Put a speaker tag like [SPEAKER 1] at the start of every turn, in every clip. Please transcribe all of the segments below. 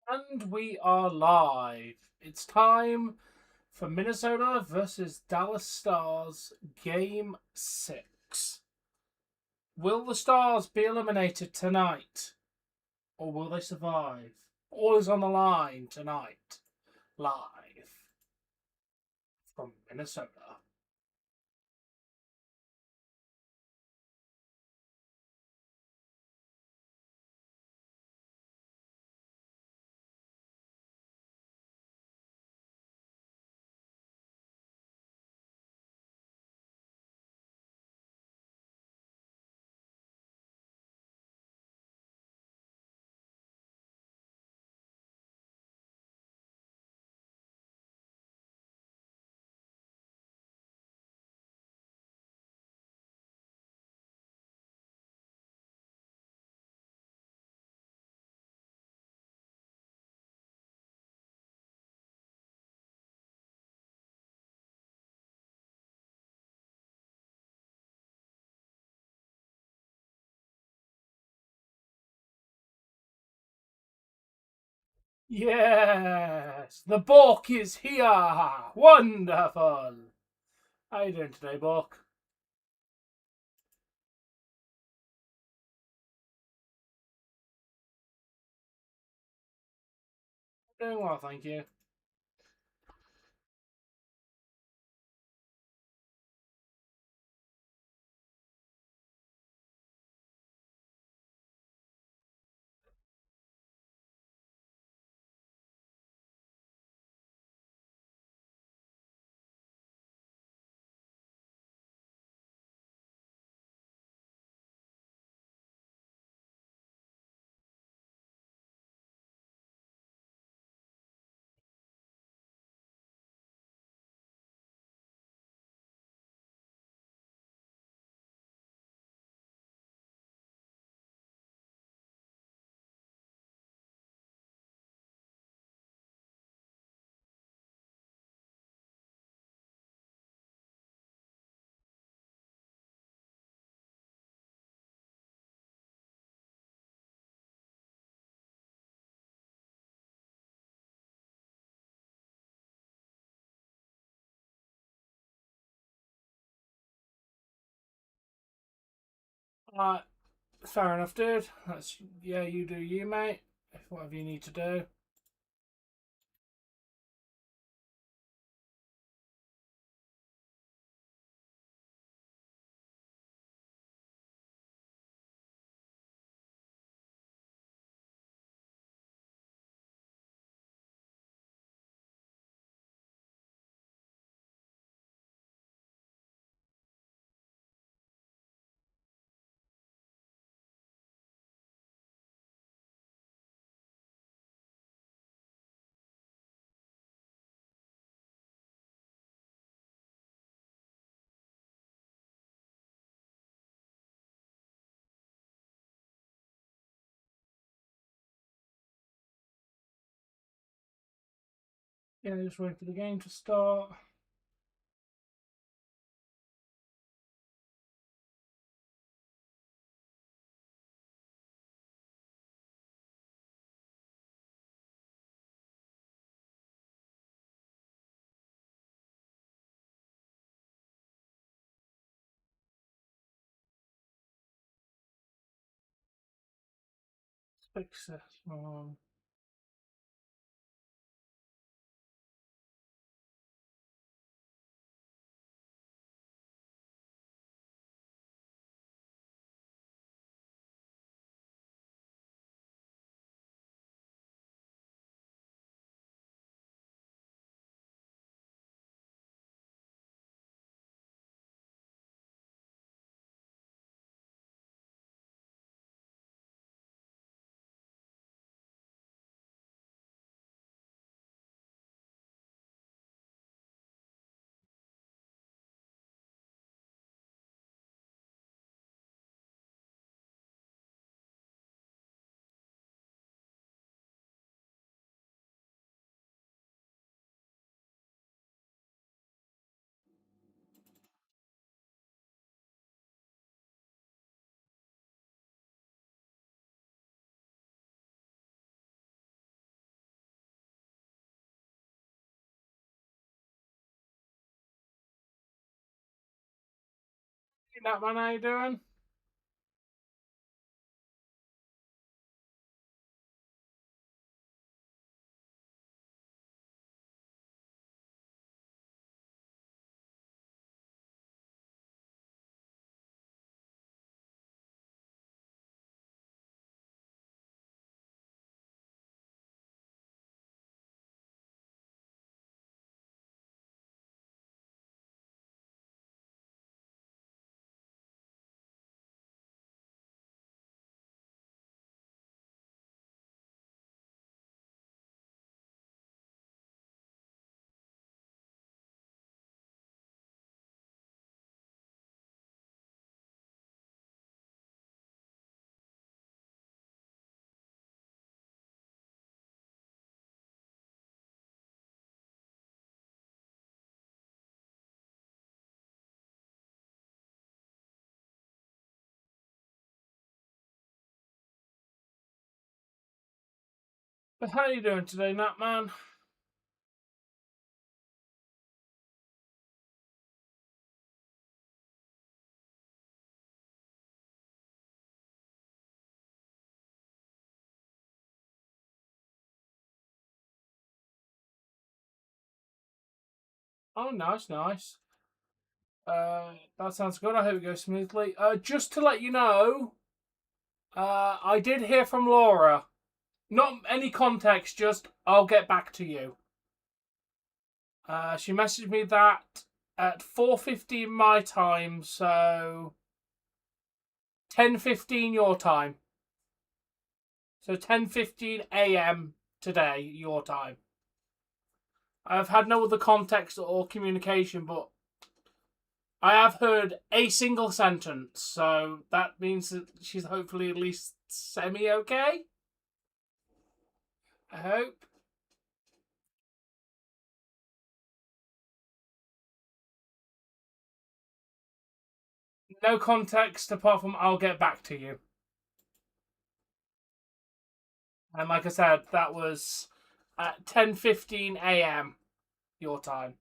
[SPEAKER 1] And we are live. It's time for Minnesota versus Dallas Stars Game 6. Will the Stars be eliminated tonight? Or will they survive? All is on the line tonight. Live from Minnesota. Yes! The Bork is here! Wonderful! How are you doing today, Bork? Doing well, thank you. Uh, Fair enough, dude. Yeah, you do you, mate. Whatever you need to do. Yeah, just wait for the game to start. Fix this one. Hey, that man, how you doing? But how you doing today, Nat man? Oh, nice, nice. That sounds good. I hope it goes smoothly. Just to let you know, I did hear from Laura. Not any context, just I'll get back to you. She messaged me that at 4:15 my time, so 10:15 your time. So 10:15 a.m. today your time. I've had no other context or communication, but I have heard a single sentence, so that means that she's hopefully at least semi-okay. I hope. No context apart from I'll get back to you. And like I said, that was at 10:15 a.m. your time.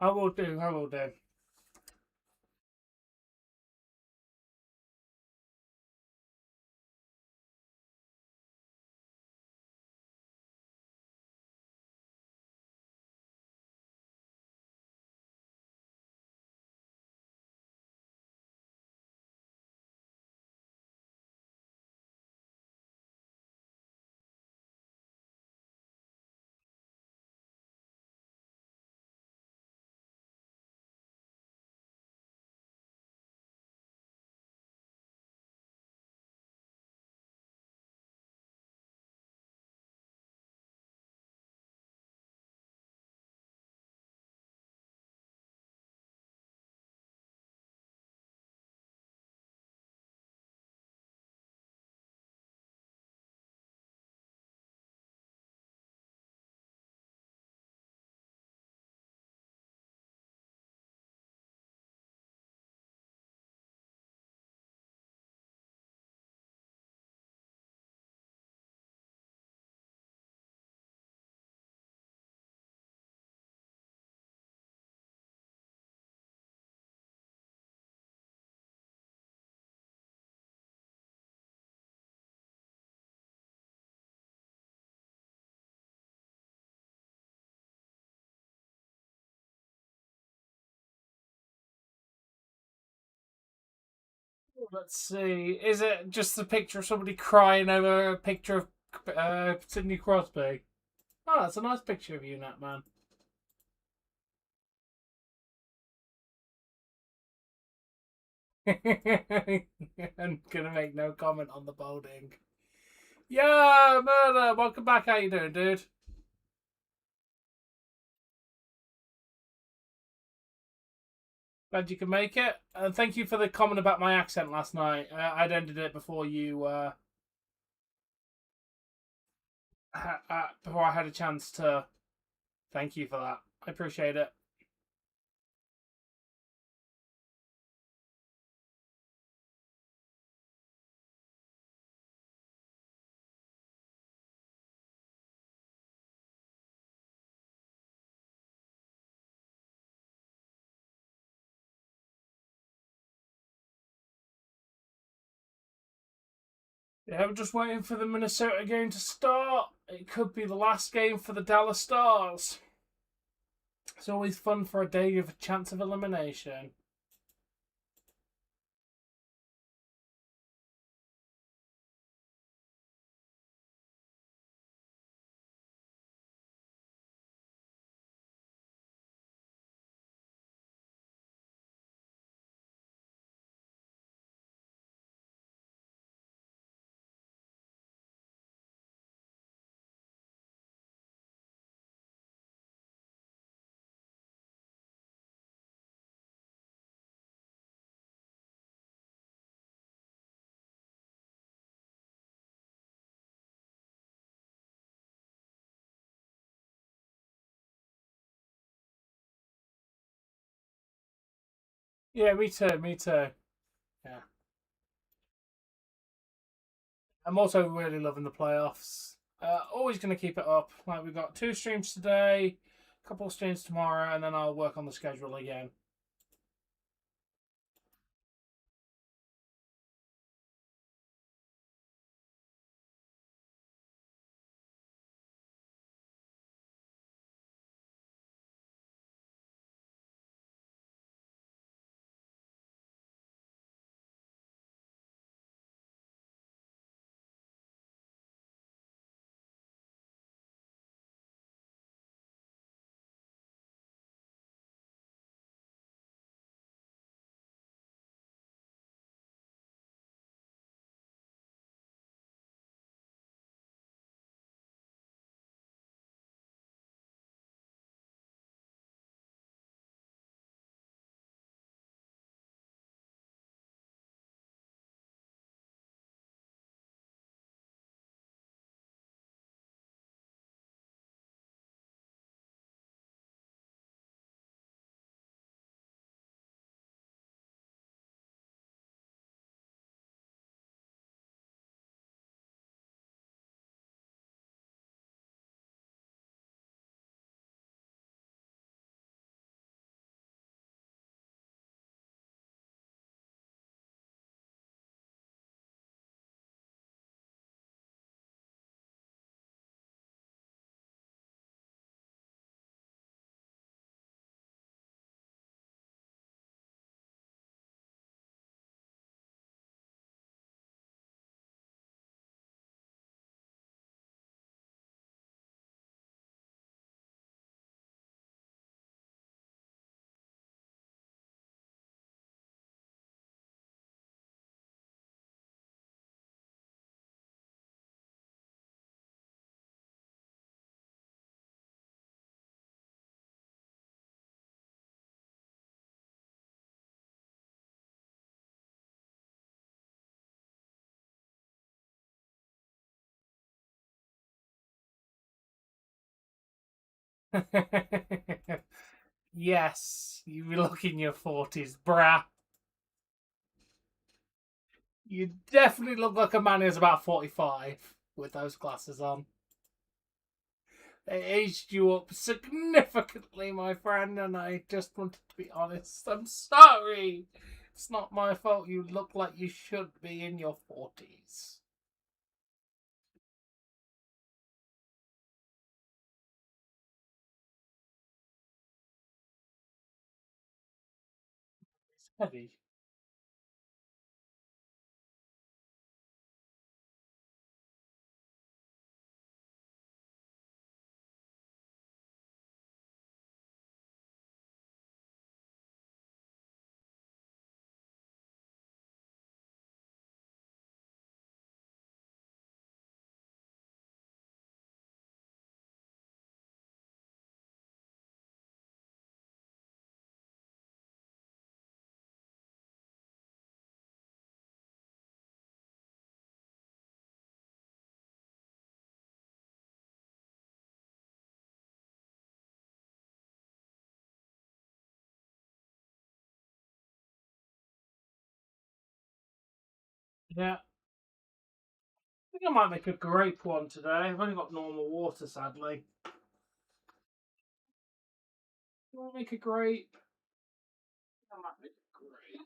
[SPEAKER 1] I will do, I will do. Let's see. Is it just a picture of somebody crying over a picture of Sidney Crosby? Oh, that's a nice picture of you, Nat man. I'm gonna make no comment on the balding. Yeah, murder. Welcome back. How you doing, dude? Glad you could make it. And thank you for the comment about my accent last night. I'd ended it before you. Before I had a chance to. Thank you for that. I appreciate it. Yeah, I'm just waiting for the Minnesota game to start. It could be the last game for the Dallas Stars. It's always fun for a day of a chance of elimination. Yeah, me too. Me too. Yeah. I'm also really loving the playoffs. Always going to keep it up. Like we've got 2 streams today, a couple of streams tomorrow, and then I'll work on the schedule again. Yes, you look in your 40s, brah. You definitely look like a man who's about 45 with those glasses on. They aged you up significantly, my friend, and I just wanted to be honest. I'm sorry. It's not my fault you look like you should be in your 40s. It's heavy. Yeah. I think I might make a grape one today. I've only got normal water, sadly. You want to make a grape? I might make a grape.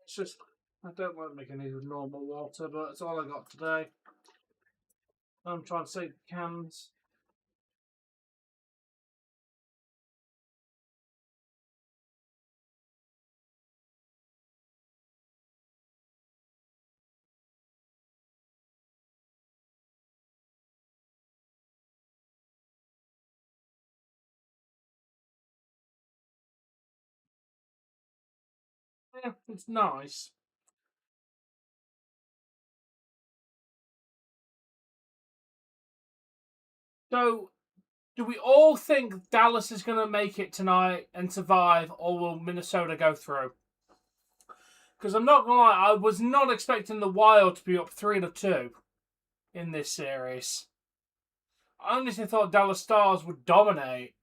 [SPEAKER 1] It's just, I don't want to make any normal water, but it's all I got today. I'm trying to save cans. Yeah, it's nice. So, do we all think Dallas is going to make it tonight and survive, or will Minnesota go through? Because I'm not going to lie, I was not expecting the Wild to be up 3-2 in this series. I honestly thought Dallas Stars would dominate.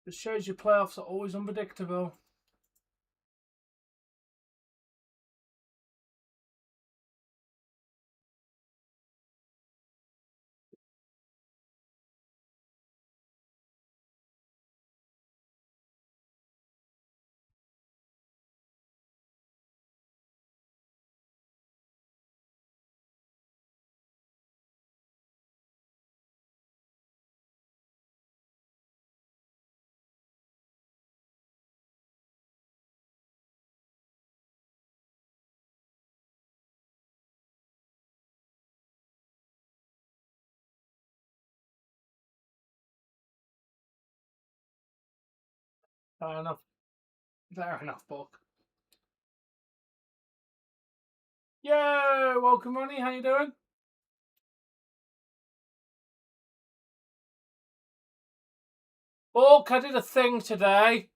[SPEAKER 1] It shows your playoffs are always unpredictable. Fair enough. Fair enough, Bork. Yo, welcome, Ronnie. How you doing? Bork, I did a thing today.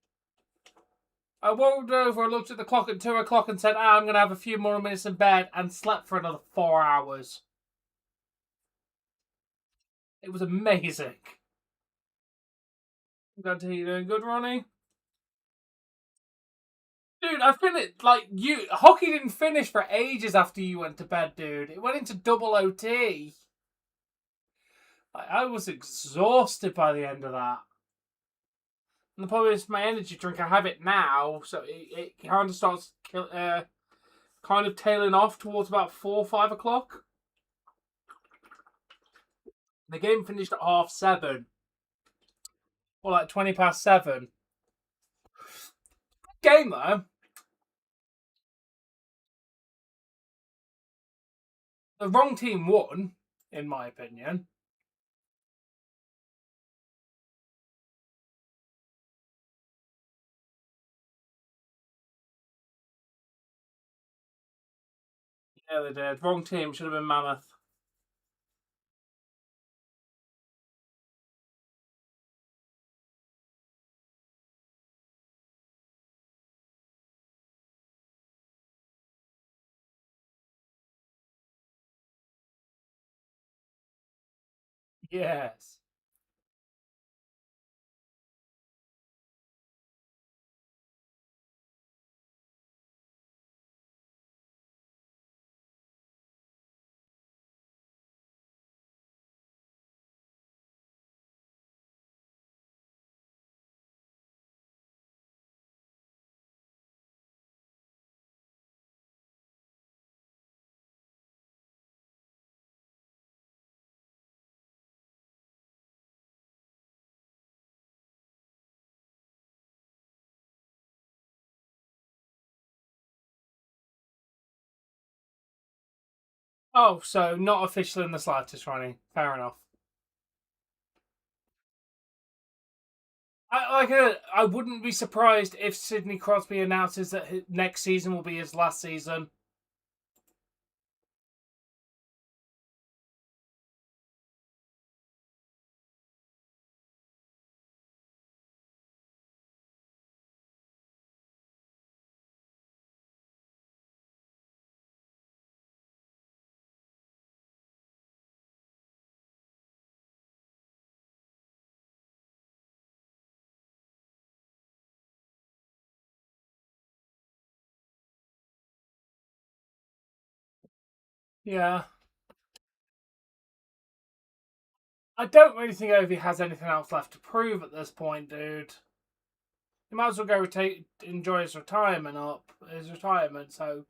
[SPEAKER 1] I rolled over and looked at the clock at 2 o'clock and said, I'm going to have a few more minutes in bed, and slept for another 4 hours. It was amazing. I'm glad to hear you're doing good, Ronnie. Dude, I finished, like, hockey didn't finish for ages after you went to bed, dude. It went into double OT. I was exhausted by the end of that. And the problem is, my energy drink, I have it now, so it kind of starts kind of tailing off towards about 4 or 5 o'clock. The game finished at 7:30, or like 7:20. Game though, the wrong team won, in my opinion. Yeah, they did. Wrong team should have been Mammoth. Yes. Oh, so not official in the slightest, Ronnie. Fair enough. I wouldn't be surprised if Sidney Crosby announces that next season will be his last season. Yeah. I don't really think Ovi has anything else left to prove at this point, dude. He might as well go enjoy his retirement. So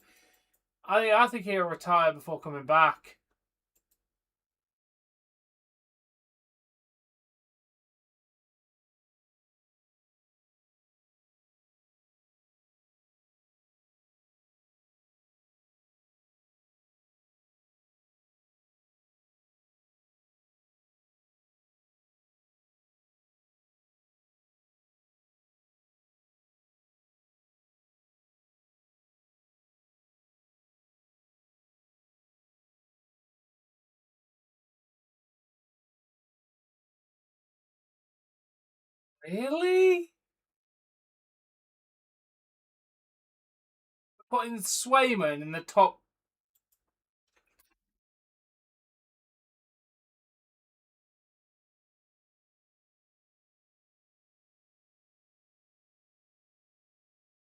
[SPEAKER 1] I think he'll retire before coming back. Really? Putting Swayman in the top.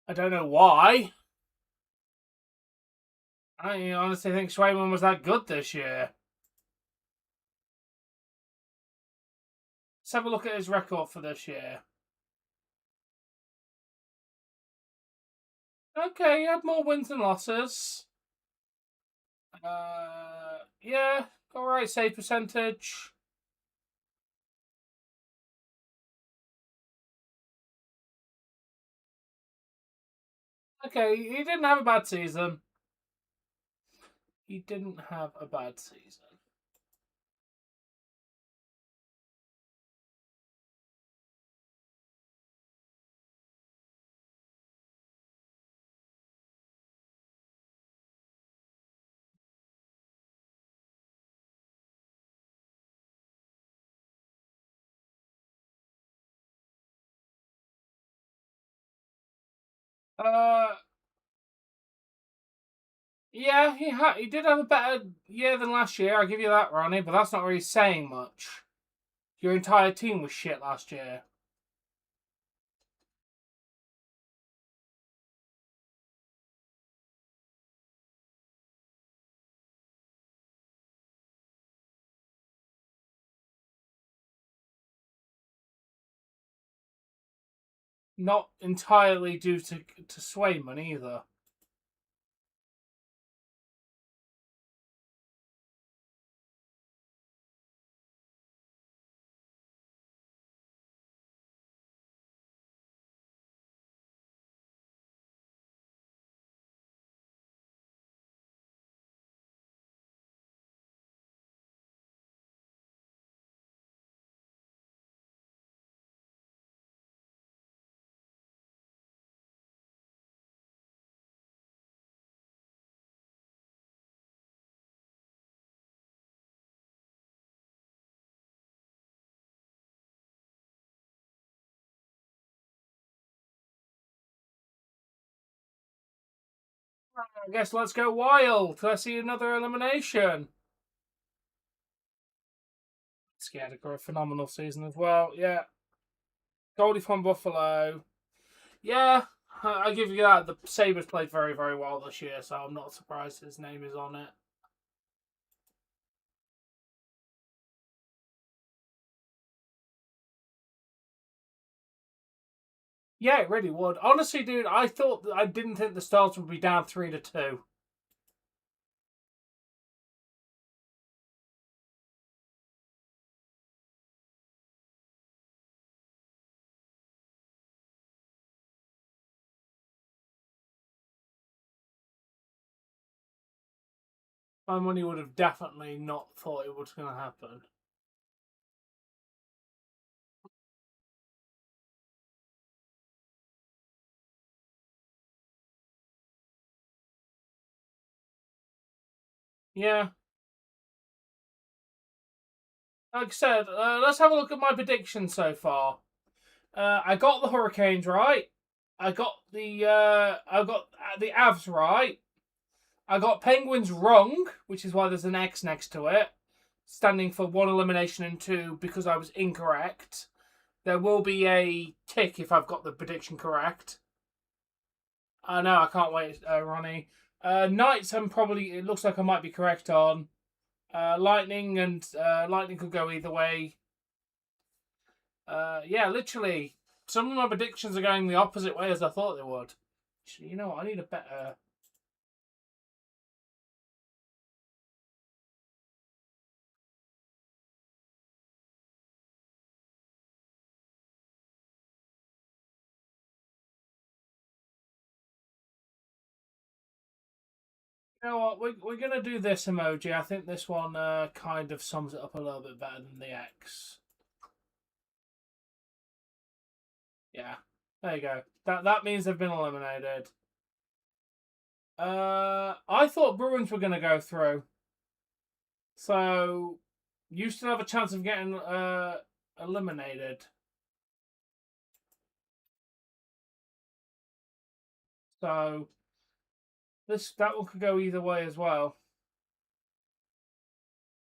[SPEAKER 1] I don't know why. I honestly think Swayman was that good this year. Let's have a look at his record for this year. Okay, he had more wins than losses. Yeah, alright, save percentage. Okay, he didn't have a bad season. He didn't have a bad season. Uh, yeah, he did have a better year than last year. I'll give you that, Ronnie. But that's not really saying much. Your entire team was shit last year. Not entirely due to Swayman either. I guess let's go wild. Let's see another elimination. Scared of a phenomenal season as well. Yeah. Goldie from Buffalo. Yeah, I give you that. The Sabres played very, very well this year, so I'm not surprised his name is on it. Yeah, it really would. Honestly, dude, I didn't think the Stars would be down 3-2. My money would have definitely not thought it was going to happen. Yeah. Like I said, let's have a look at my predictions so far. I got the Hurricanes right. I got the Avs right. I got Penguins wrong, which is why there's an X next to it, standing for 1 elimination and 2 because I was incorrect. There will be a tick if I've got the prediction correct. I know, I can't wait, Ronnie. Knights, it looks like I might be correct on. Lightning could go either way. Yeah, literally, some of my predictions are going the opposite way as I thought they would. You know what? I need a better. You know what? We're gonna do this emoji. I think this one kind of sums it up a little bit better than the X. Yeah, there you go. That means they've been eliminated. I thought Bruins were gonna go through, so you still have a chance of getting eliminated. So that one could go either way as well.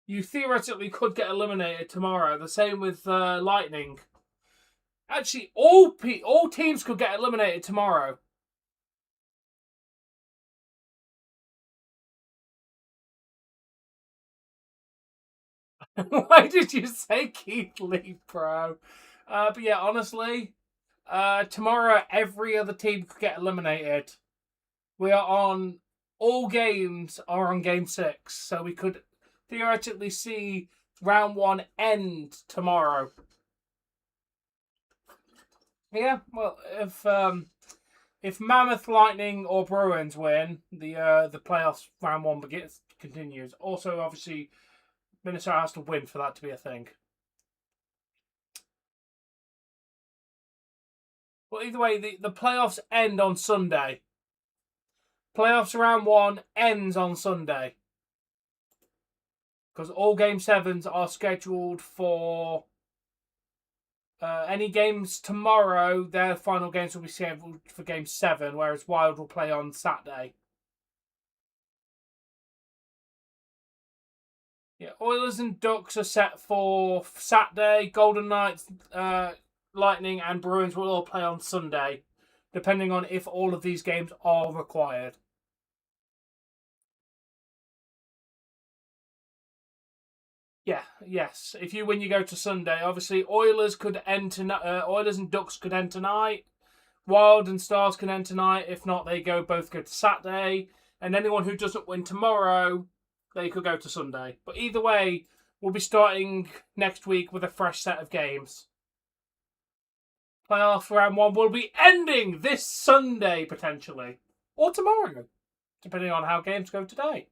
[SPEAKER 1] You theoretically could get eliminated tomorrow. The same with Lightning. Actually, all teams could get eliminated tomorrow. Why did you say Keith Lee, bro? But yeah, honestly, tomorrow every other team could get eliminated. We are on all games are on game 6, so we could theoretically see round 1 end tomorrow. Yeah, well, if Mammoth, Lightning, or Bruins win, the playoffs round 1 continues. Also, obviously, Minnesota has to win for that to be a thing. Well, either way, the playoffs end on Sunday. Playoffs round 1 ends on Sunday. Because all Game 7s are scheduled for... any games tomorrow, their final games will be scheduled for Game 7, whereas Wild will play on Saturday. Yeah, Oilers and Ducks are set for Saturday. Golden Knights, Lightning, and Bruins will all play on Sunday, depending on if all of these games are required. Yeah, yes. If you win, you go to Sunday. Obviously, Oilers and Ducks could end tonight. Wild and Stars can end tonight. If not, both go to Saturday. And anyone who doesn't win tomorrow, they could go to Sunday. But either way, we'll be starting next week with a fresh set of games. Playoff round 1 will be ending this Sunday, potentially. Or tomorrow, depending on how games go today.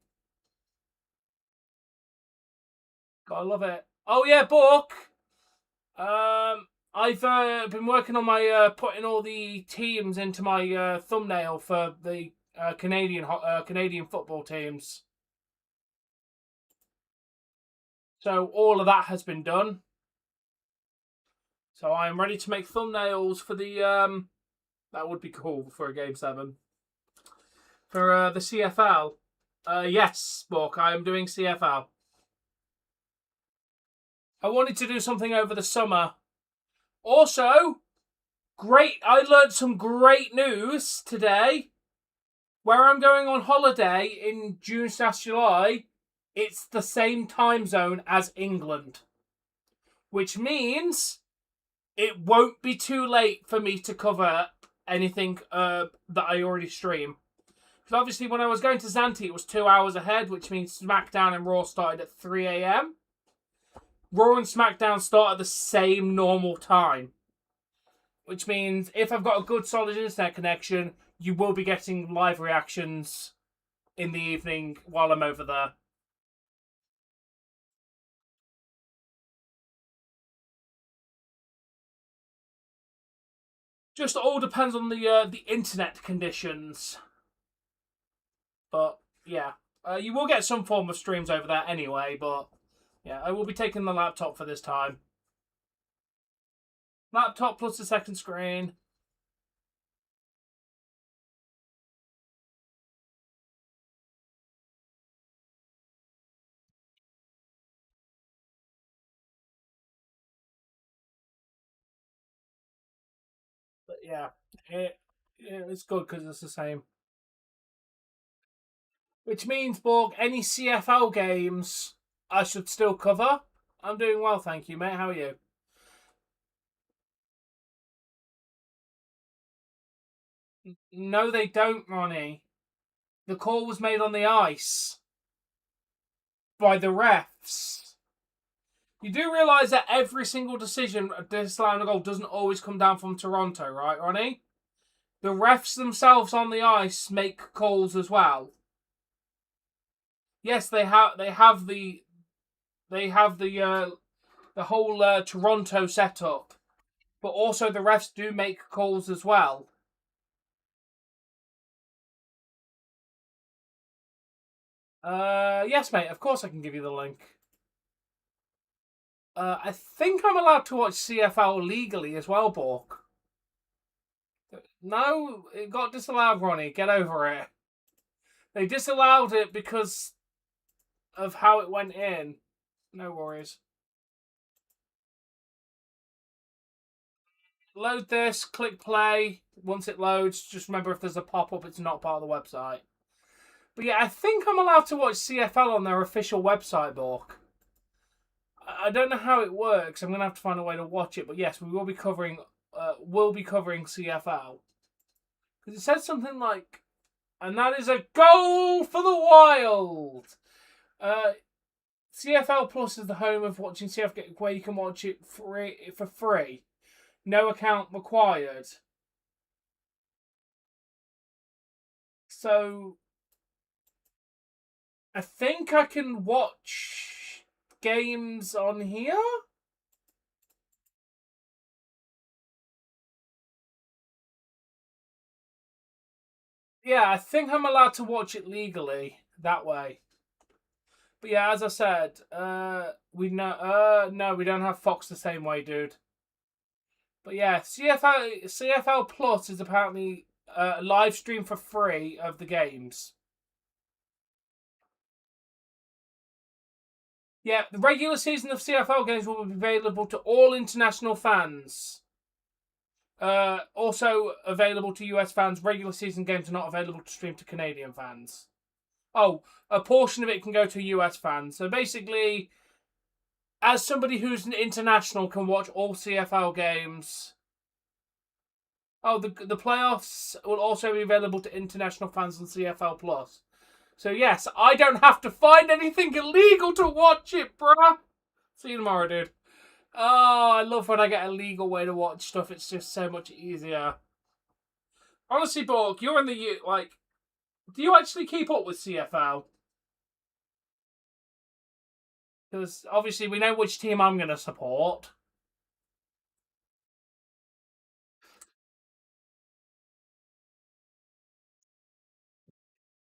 [SPEAKER 1] Gotta love it. Oh yeah, Bork. I've been working on my putting all the teams into my thumbnail for the Canadian football teams. So all of that has been done. So I am ready to make thumbnails for the that would be cool for a Game 7. For the CFL. Yes, Bork, I am doing CFL. I wanted to do something over the summer. Also, I learned some great news today. Where I'm going on holiday in June/July, it's the same time zone as England. Which means it won't be too late for me to cover anything that I already stream. Because obviously when I was going to Zante, it was 2 hours ahead, which means SmackDown and Raw started at 3 a.m. Raw and SmackDown start at the same normal time. Which means if I've got a good solid internet connection, you will be getting live reactions in the evening while I'm over there. Just all depends on the internet conditions. But yeah, you will get some form of streams over there anyway. But yeah, I will be taking the laptop for this time. Laptop plus the second screen. But yeah, it's good because it's the same. Which means, Borg, any CFL games I should still cover. I'm doing well, thank you, mate. How are you? No, they don't, Ronnie. The call was made on the ice by the refs. You do realise that every single decision disallowing a goal doesn't always come down from Toronto, right, Ronnie? The refs themselves on the ice make calls as well. Yes, they have the whole Toronto setup, but also the refs do make calls as well. Yes, mate. Of course, I can give you the link. I think I'm allowed to watch CFL legally as well, Bork. No, it got disallowed, Ronnie. Get over it. They disallowed it because of how it went in. No worries. Load this, click play. Once it loads, just remember if there's a pop-up, it's not part of the website. But yeah, I think I'm allowed to watch CFL on their official website, Bork. I don't know how it works. I'm going to have to find a way to watch it. But yes, we will be covering CFL. Because it said something like, and that is a goal for the Wild. CFL Plus is the home of watching CFL, where you can watch it for free. No account required. So, I think I can watch games on here? Yeah, I think I'm allowed to watch it legally that way. But yeah, as I said, we know. No, we don't have Fox the same way, dude. But yeah, CFL Plus is apparently a live stream for free of the games. Yeah, the regular season of CFL games will be available to all international fans. Also available to US fans. Regular season games are not available to stream to Canadian fans. Oh, a portion of it can go to US fans. So basically, as somebody who's an international can watch all CFL games. Oh, the playoffs will also be available to international fans on CFL Plus. So yes, I don't have to find anything illegal to watch it, bruh. See you tomorrow, dude. Oh, I love when I get a legal way to watch stuff. It's just so much easier. Honestly, Bork, you're in the like. Do you actually keep up with CFL? Because obviously we know which team I'm going to support.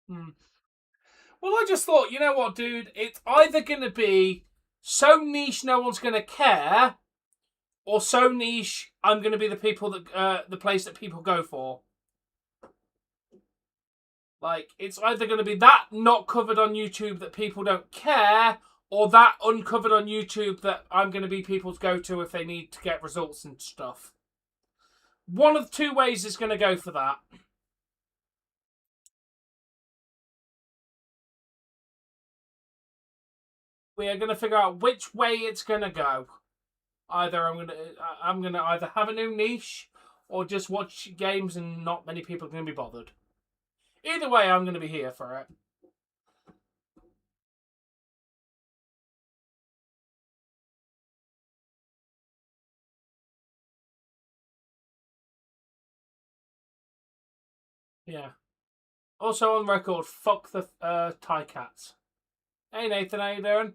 [SPEAKER 1] Hmm. Well, I just thought, you know what, dude? It's either going to be so niche no one's going to care, or so niche I'm going to be the place that people go for. Like, it's either going to be that not covered on YouTube that people don't care, or that uncovered on YouTube that I'm going to be people's go-to if they need to get results and stuff. One of the two ways is going to go for that. We are going to figure out which way it's going to go. Either I'm gonna either have a new niche or just watch games and not many people are going to be bothered. Either way, I'm going to be here for it. Yeah. Also on record, fuck the Thai cats. Hey Nathan, how you doing?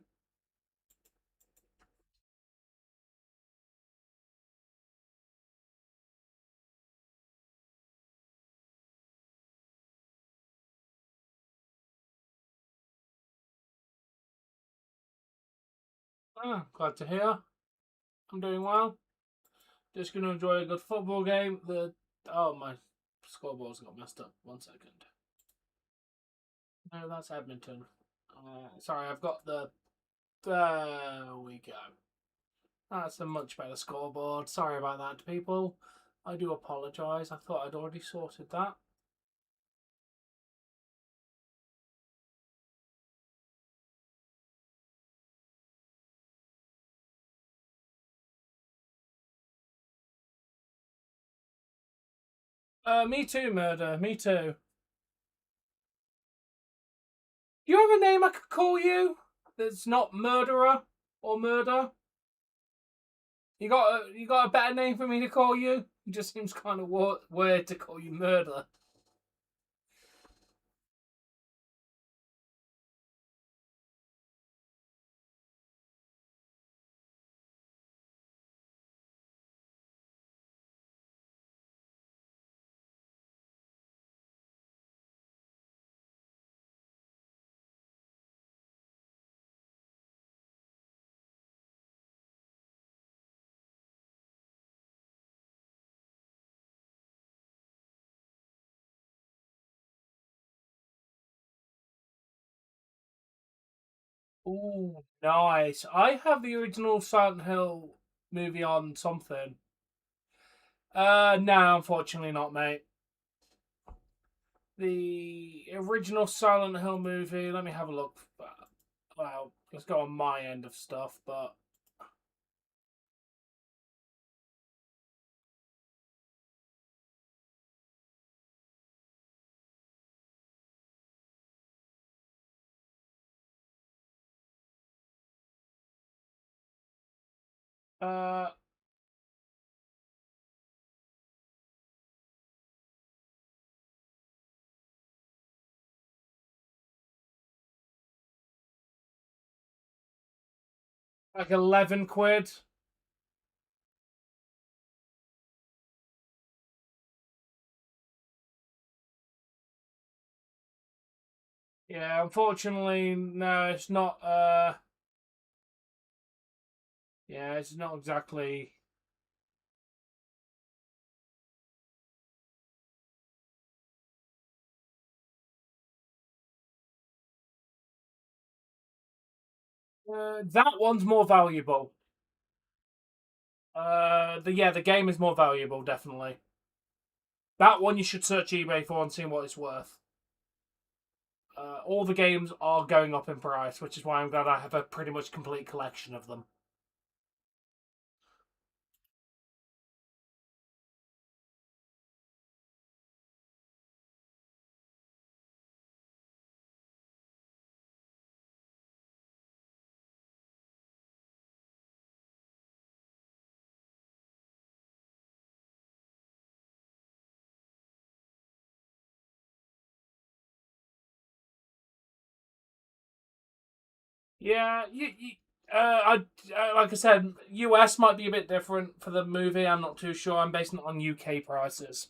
[SPEAKER 1] Ah, glad to hear. I'm doing well. Just going to enjoy a good football game. My scoreboard's got messed up. 1 second. No, that's Edmonton. Sorry, I've got the. There we go. That's a much better scoreboard. Sorry about that, people. I do apologise. I thought I'd already sorted that. Me too, murder. Me too. Do you have a name I could call you that's not murderer or murder? You got a better name for me to call you? It just seems kind of weird to call you murder. Ooh, nice. I have the original Silent Hill movie on something. No, unfortunately not, mate. The original Silent Hill movie. Let me have a look. Well, let's go on my end of stuff, but uh, like 11 quid. Yeah, unfortunately, no, it's not. Yeah, it's not exactly. That one's more valuable. The game is more valuable, definitely. That one you should search eBay for and see what it's worth. All the games are going up in price, which is why I'm glad I have a pretty much complete collection of them. Yeah, like I said, US might be a bit different for the movie. I'm not too sure. I'm basing it on UK prices.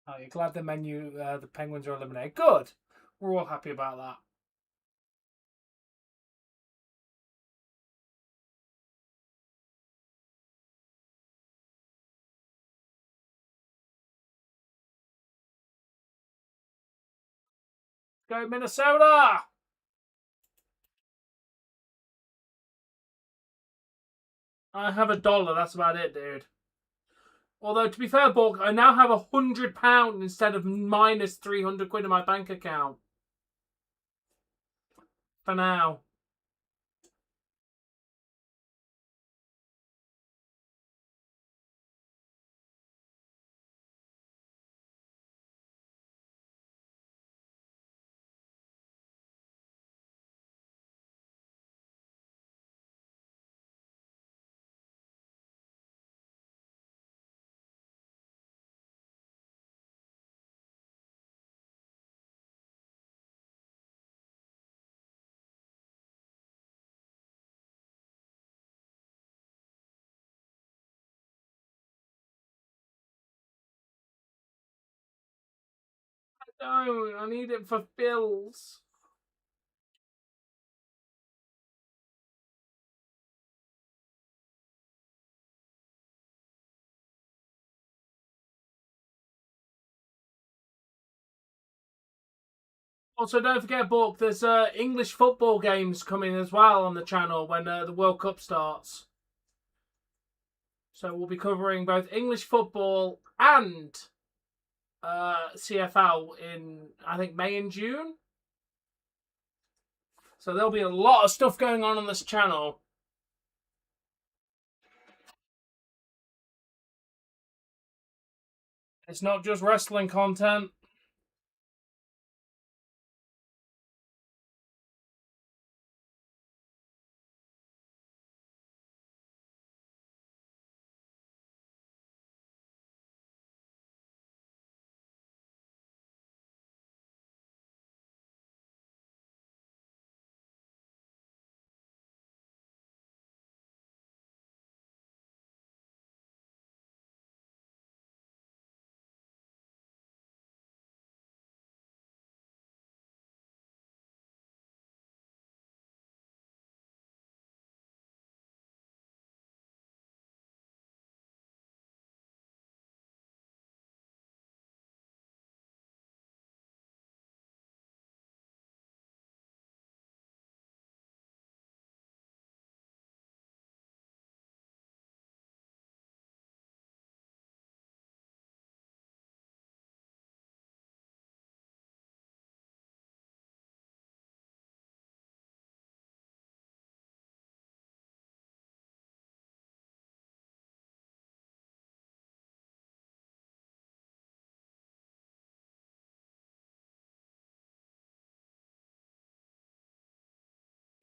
[SPEAKER 1] Oh, you're glad the Penguins are eliminated. Good. We're all happy about that. Go Minnesota! I have $1. That's about it, dude. Although to be fair, Bork, I now have £100 instead of minus 300 quid in my bank account. For now. No, I need it for bills. Also, don't forget, Bork, there's English football games coming as well on the channel when the World Cup starts. So we'll be covering both English football and CFL in, I think, May and June. So there'll be a lot of stuff going on this channel. It's not just wrestling content.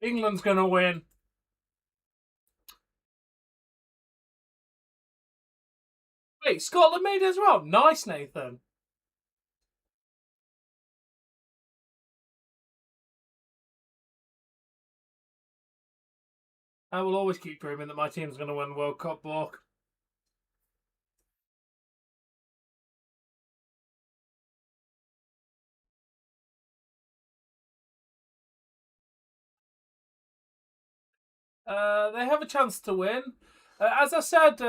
[SPEAKER 1] England's going to win. Wait, Scotland made it as well. Nice, Nathan. I will always keep dreaming that my team's going to win World Cup, Bork. They have a chance to win. As I said,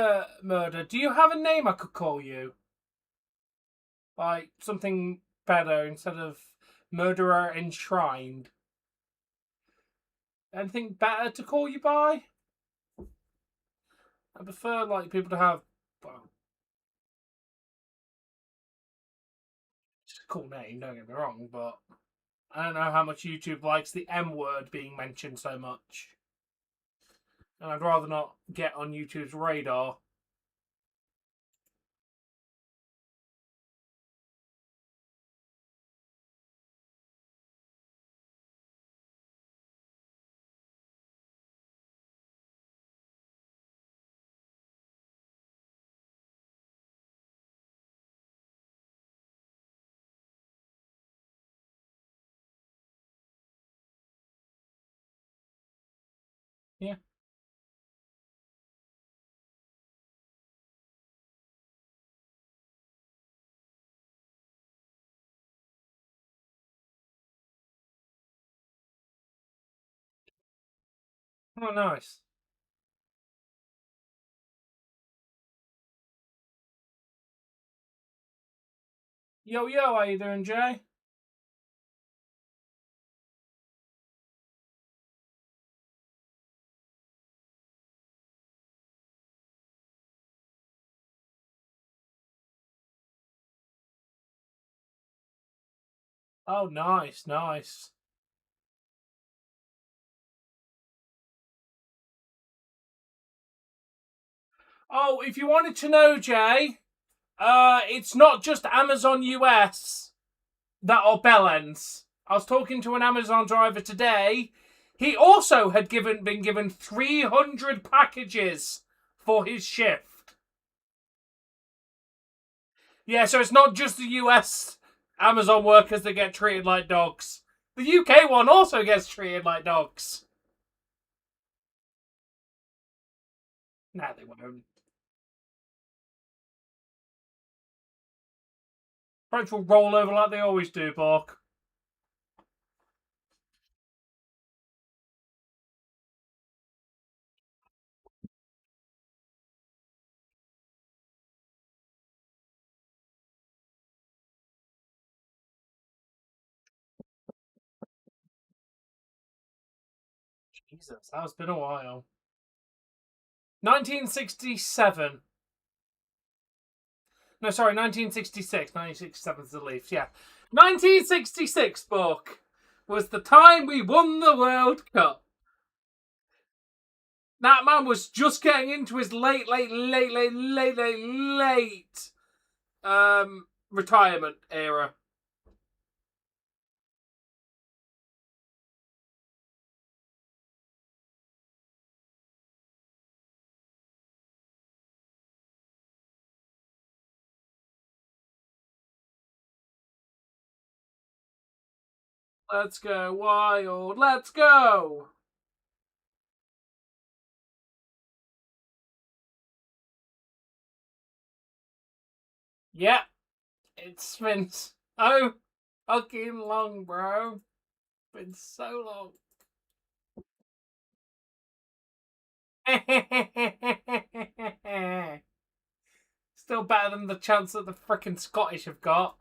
[SPEAKER 1] Murder, do you have a name I could call you? Like something better instead of Murderer Enshrined? Anything better to call you by? I prefer like people to have, well, it's a cool name, don't get me wrong, but I don't know how much YouTube likes the M word being mentioned so much. And I'd rather not get on YouTube's radar. Yeah. Oh, nice. Yo, yo, how you doing, Jay? Oh, nice, nice. Oh, if you wanted to know, Jay, it's not just Amazon US that are bellends. I was talking to an Amazon driver today. He also had been given 300 packages for his shift. Yeah, so it's not just the US Amazon workers that get treated like dogs. The UK one also gets treated like dogs. Nah, they won't. French will roll over like they always do, Bork. Jesus, that's been a while. 1967. No, sorry, 1966. 1967 is the Leafs, yeah. 1966, Bork, was the time we won the World Cup. That man was just getting into his late retirement era. Let's go wild. Let's go. Yeah, it's been so fucking long, bro. Been so long. Still better than the chance that the frickin' Scottish have got.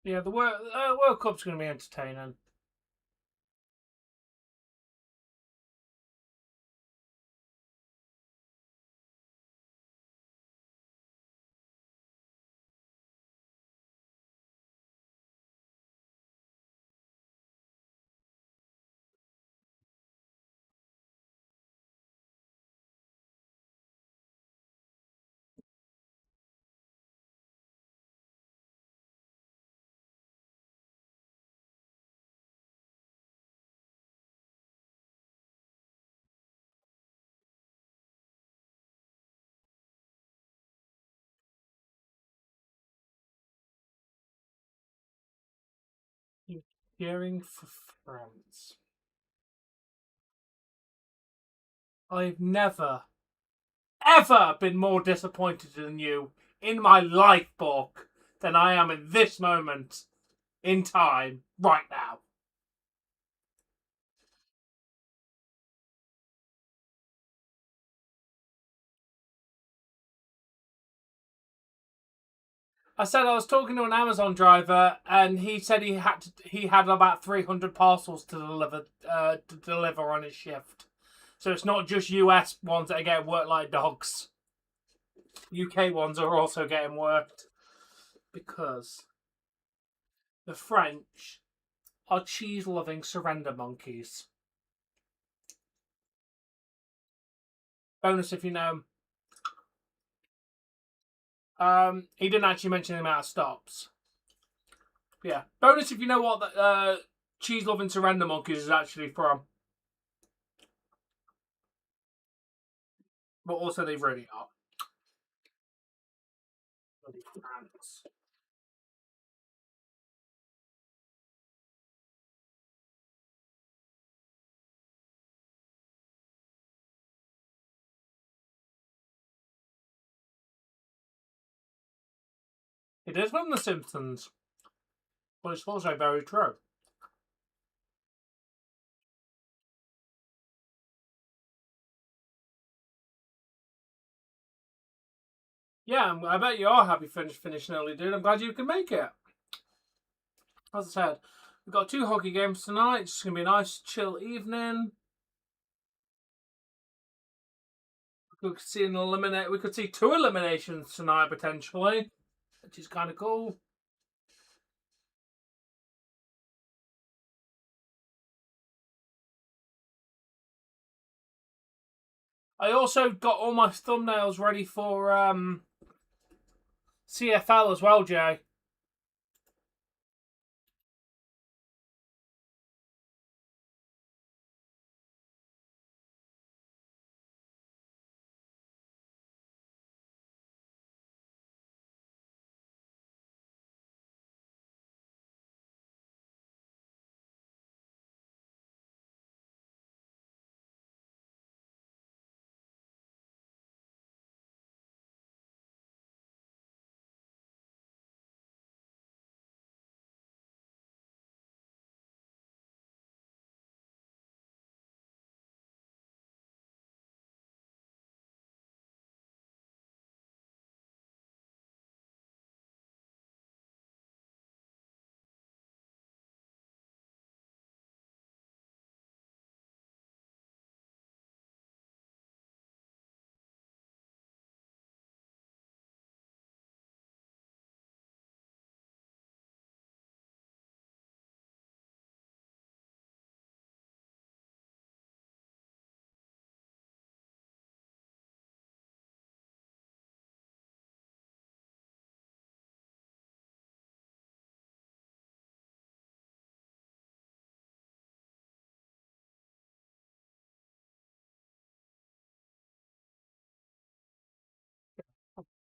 [SPEAKER 1] Yeah, the World Cup's going to be entertaining. You're cheering for France. I've never, ever been more disappointed in you in my life, Bork, than I am in this moment in time right now. I said I was talking to an Amazon driver, and he said he had about 300 parcels to deliver on his shift. So it's not just US ones that are getting worked like dogs. UK ones are also getting worked because the French are cheese-loving surrender monkeys. Bonus if you know. He didn't actually mention the amount of stops. Yeah. Bonus if you know what the cheese-loving surrender monkeys is actually from. But also they really are. Bloody France. It is from The Simpsons, but it's also very true. Yeah, I bet you are happy finishing early, dude. I'm glad you can make it. As I said, we've got 2 hockey games tonight. It's going to be a nice, chill evening. We could see We could see 2 eliminations tonight potentially, which is kind of cool. I also got all my thumbnails ready for CFL as well, Jay.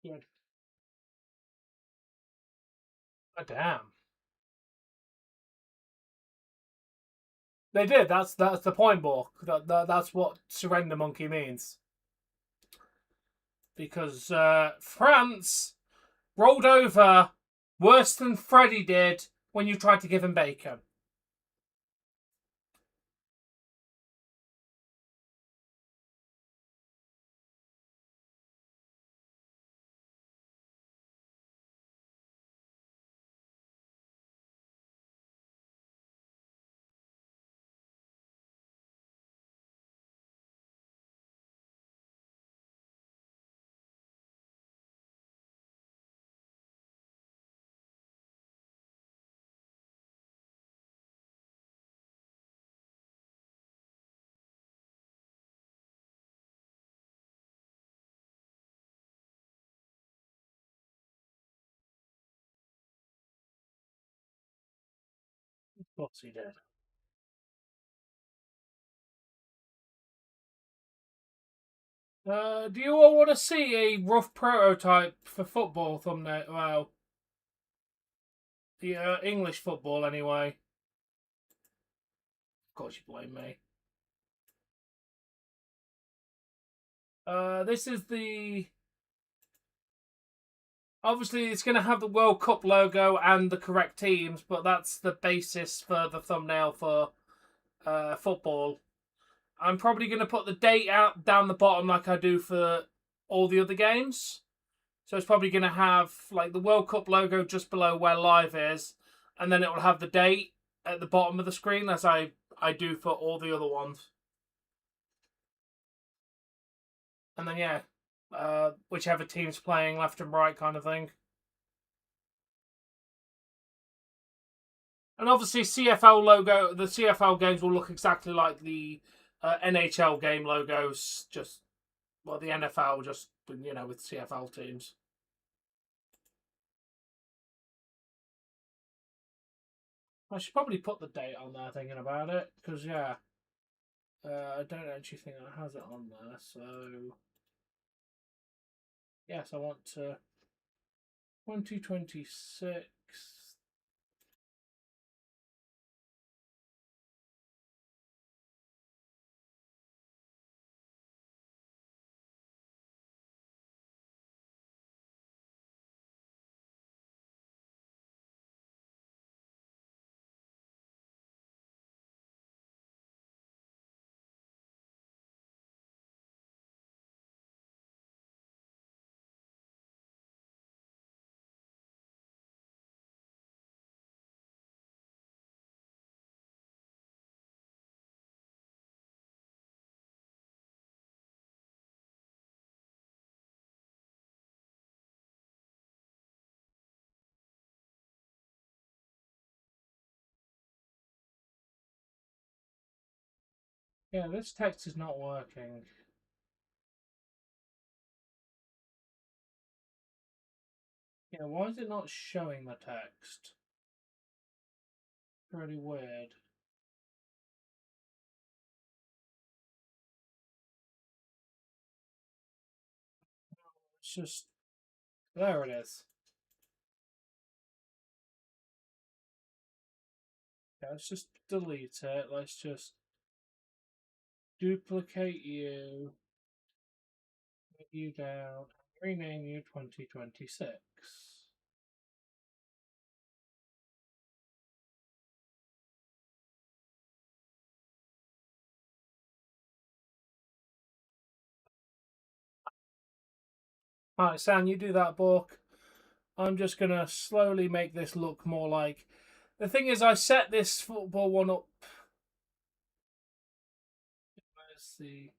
[SPEAKER 1] Good. Oh, damn. They did. That's the point, Bork. That's what surrender monkey means. Because France rolled over worse than Freddy did when you tried to give him bacon. Of course he did. Do you all want to see a rough prototype for football thumbnail? Well, the English football anyway. Of course, you blame me. This is the. Obviously, it's going to have the World Cup logo and the correct teams, but that's the basis for the thumbnail for football. I'm probably going to put the date out down the bottom like I do for all the other games. So it's probably going to have like the World Cup logo just below where live is, and then it will have the date at the bottom of the screen as I do for all the other ones. And then yeah, whichever team's playing left and right kind of thing. And obviously CFL logo, the CFL games will look exactly like the NHL game logos, just well the NFL just with CFL teams. I should probably put the date on there thinking about it, because yeah, I don't actually think it has it on there, so yes, I want to 2026. Yeah, this text is not working. Yeah, why is it not showing the text? Really weird. It's just... There it is. Yeah, let's just delete it. Let's just duplicate you, put you down, rename you 2026. Alright, Sam, you do that, Bork. I'm just going to slowly make this look more like... The thing is, I set this football one up... Let's see.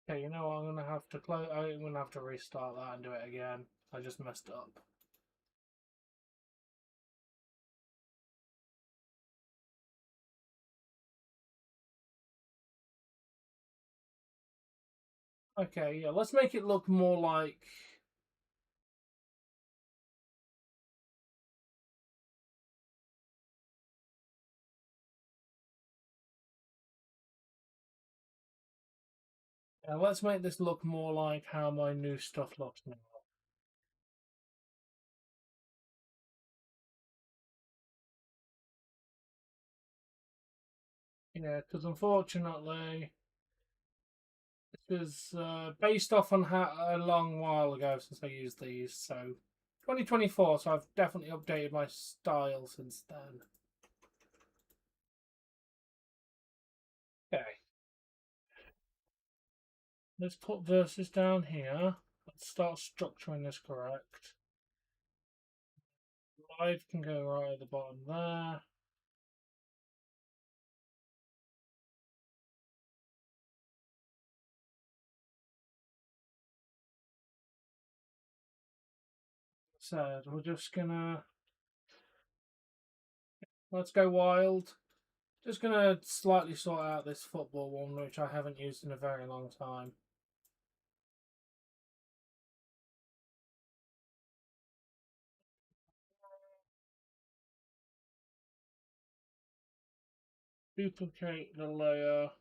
[SPEAKER 1] Okay, you know what? I'm gonna have to close. I'm gonna have to restart that and do it again. I just messed up. Okay, yeah. Let's make it look more like. Yeah, let's make this look more like how my new stuff looks now. Yeah, because unfortunately, this is based off on how a long while ago since I used these. So 2024. So I've definitely updated my style since then. Okay. Let's put verses down here. Let's start structuring this correct. Live can go right at the bottom there. So we're just gonna let's go wild. Just gonna slightly sort out this football one, which I haven't used in a very long time. Duplicate the layer.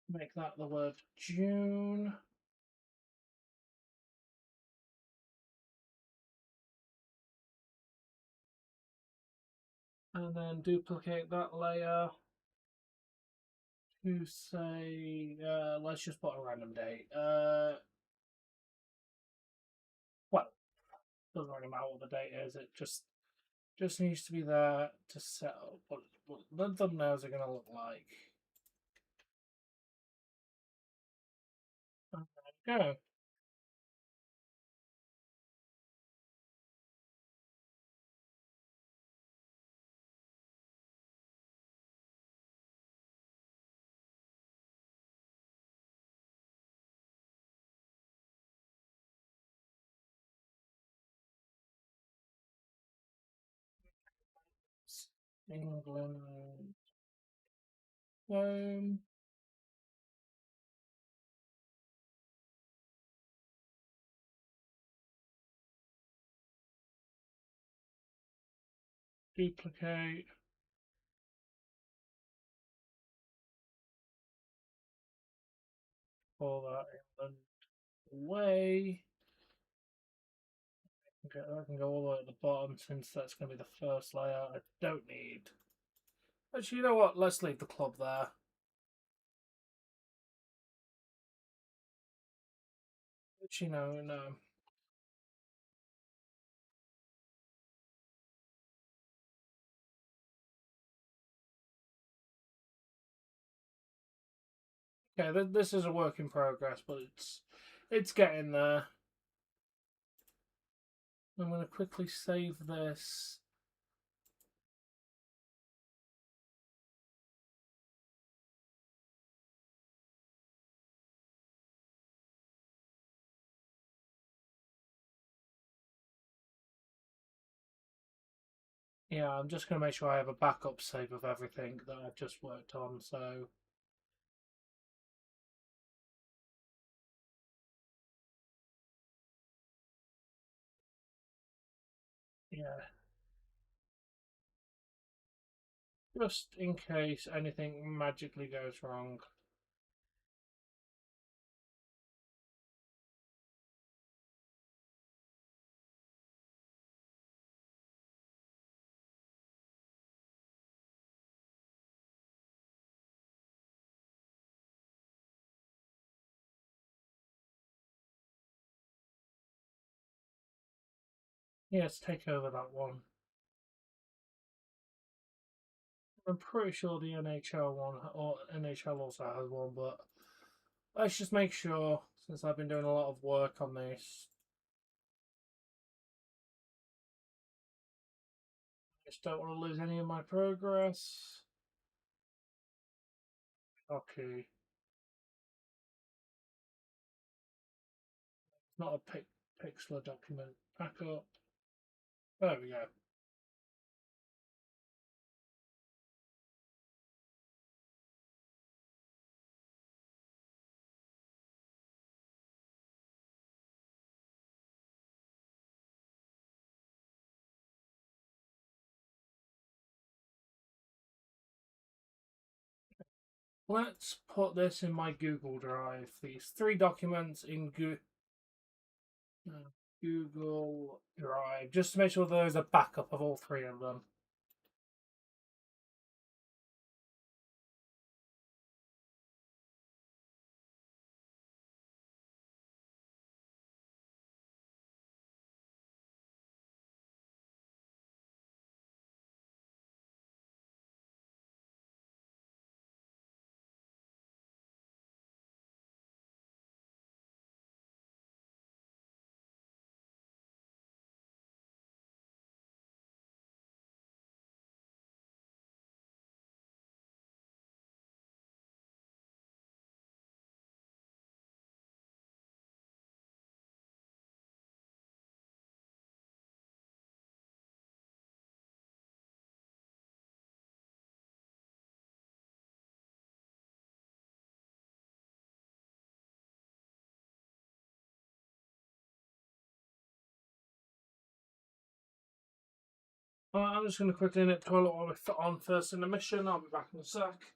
[SPEAKER 1] Make that the word June. And then duplicate that layer to say, let's just put a random date. Well, doesn't really matter what the date is. It just needs to be there to set up what the thumbnails are going to look like. And there we go. England home. Duplicate. Pull that England away. Okay, I can go all the way at the bottom since that's going to be the first layout I don't need. Actually, you know what? Let's leave the club there. Actually, no. Okay, this is a work in progress, but it's getting there. I'm going to quickly save this. Yeah, I'm just going to make sure I have a backup save of everything that I've just worked on, so... Yeah, just in case anything magically goes wrong. Yes, take over that one. I'm pretty sure the NHL one, or NHL also has one, but let's just make sure, since I've been doing a lot of work on this. Just don't want to lose any of my progress. Okay. Not a pixel document. Back up. There we go. Let's put this in my Google Drive. These 3 documents in Google Drive, just to make sure there's a backup of all 3 of them. I'm just going to quickly nip toilet while we fit on first in the mission. I'll be back in a sec.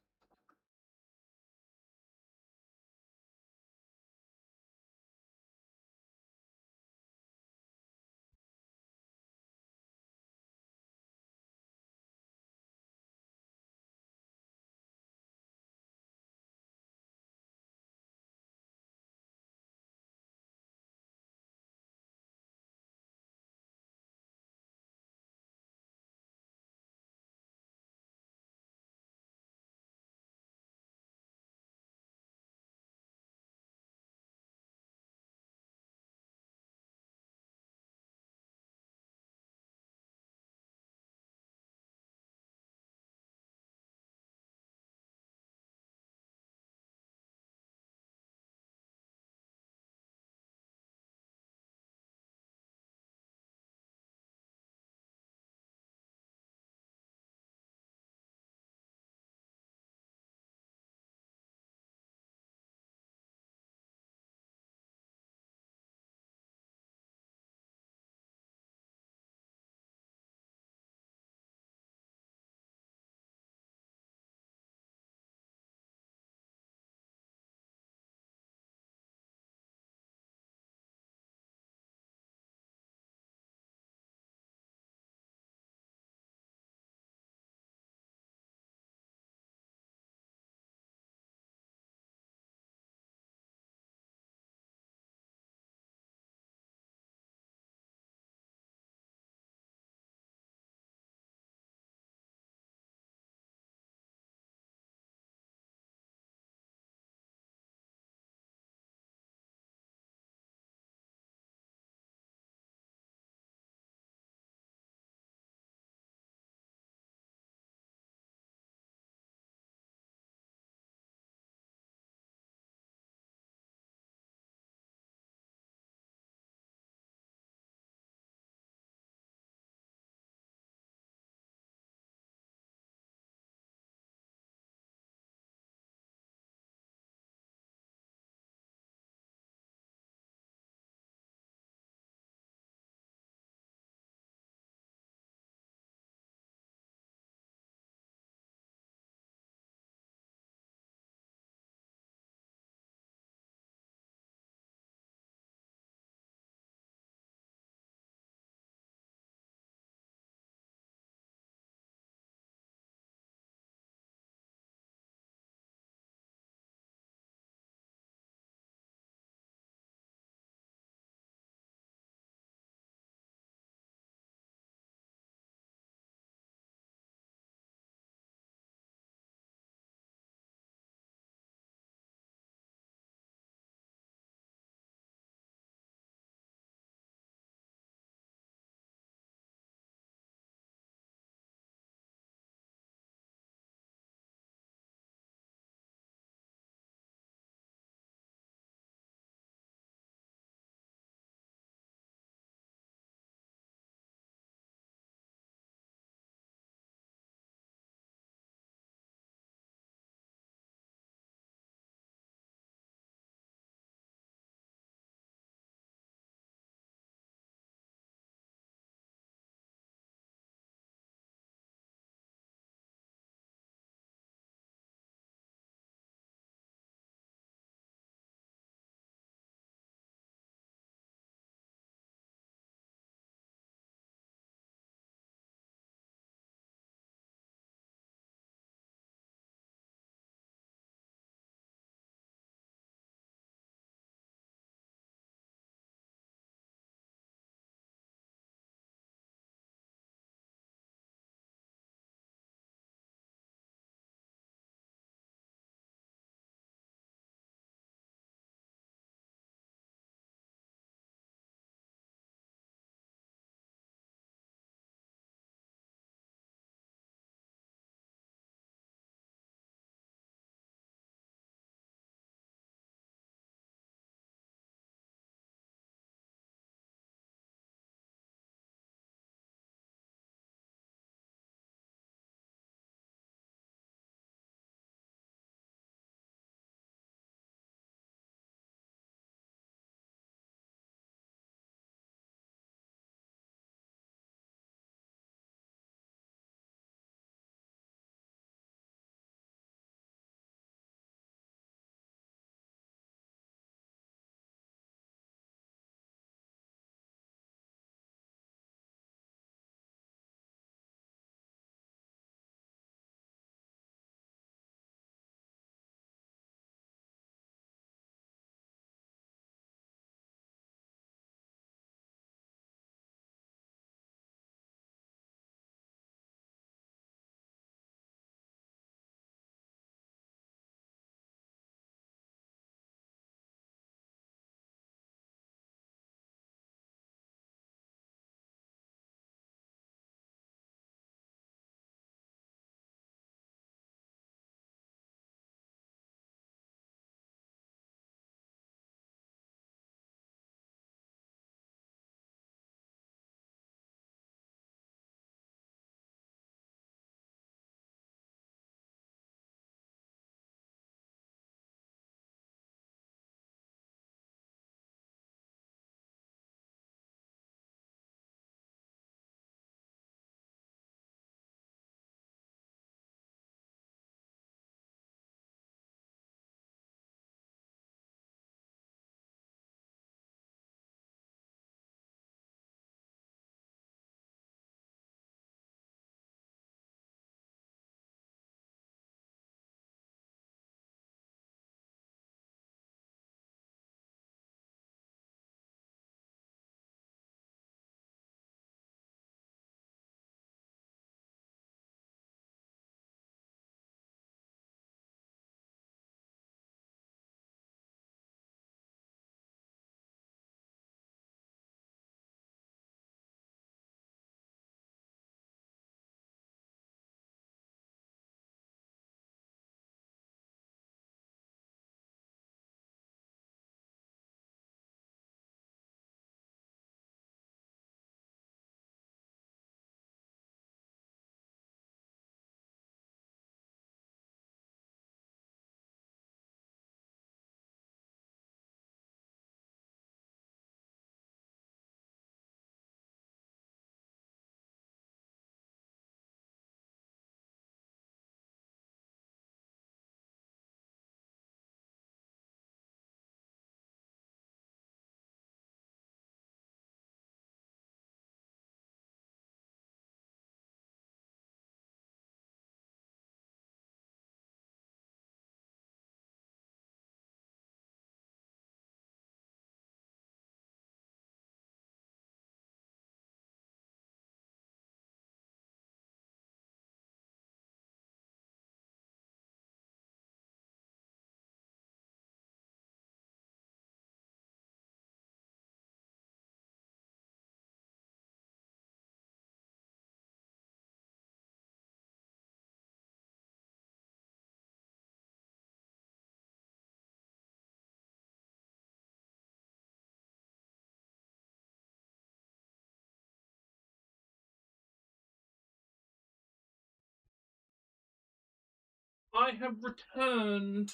[SPEAKER 1] I have returned.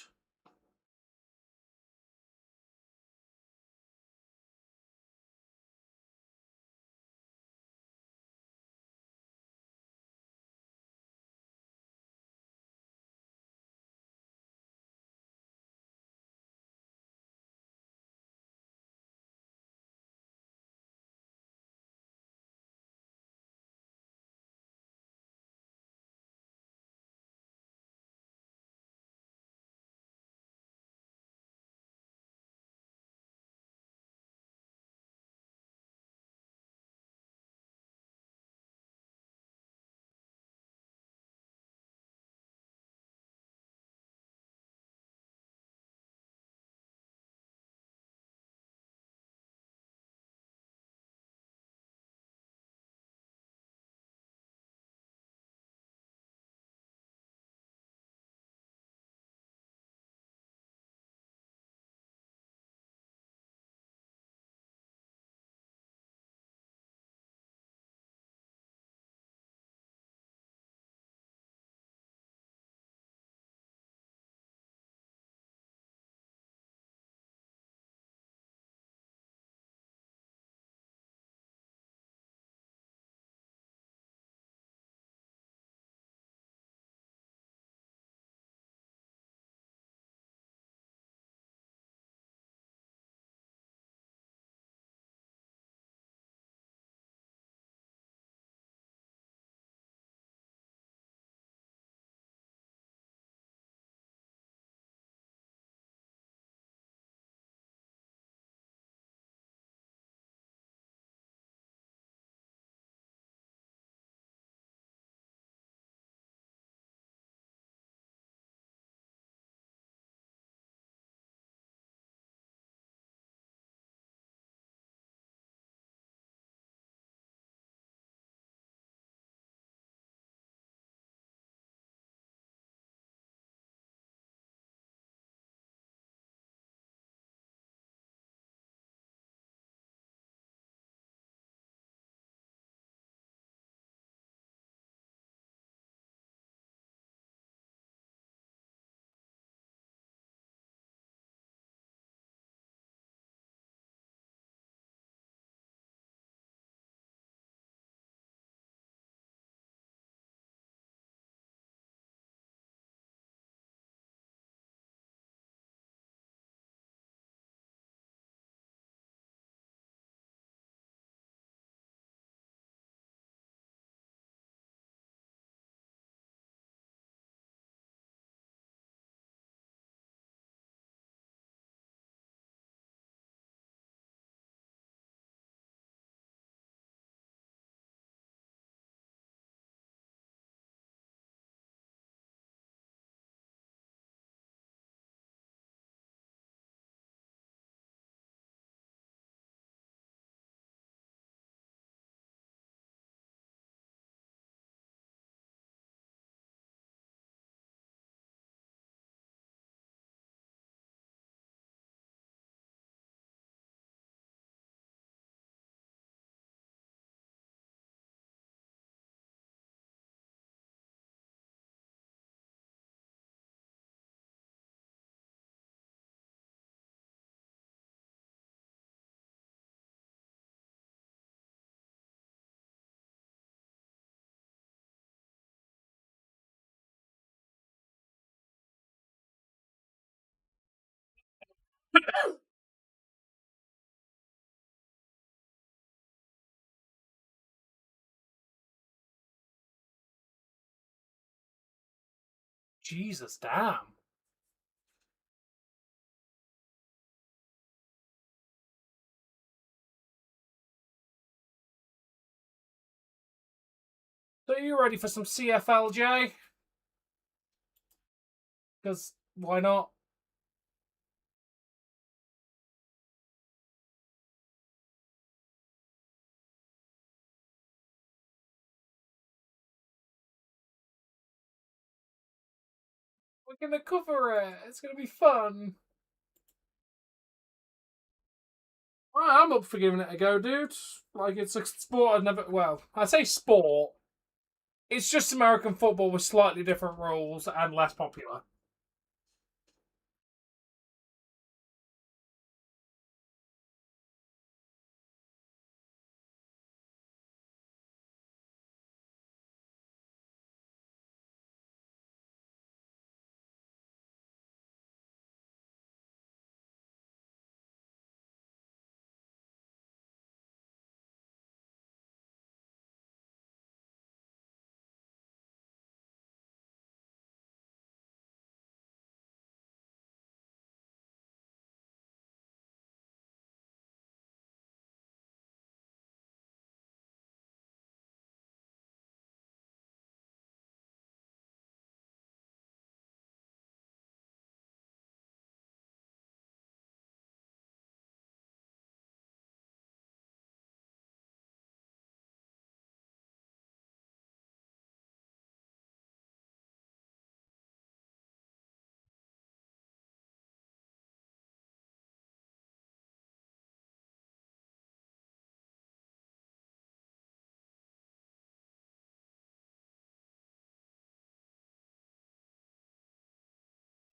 [SPEAKER 1] Jesus, damn. So you ready for some CFLJ? Because why not? We're gonna cover it. It's gonna be fun. I'm up for giving it a go, dude. Like, it's a sport I've never. Well, I say sport. It's just American football with slightly different rules and less popular.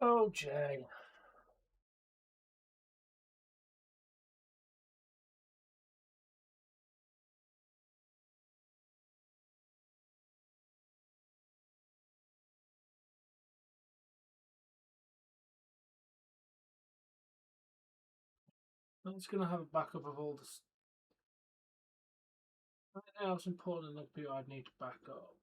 [SPEAKER 1] Oh, Jay. I'm just going to have a backup of all this. Anything else important enough people I'd need to back up?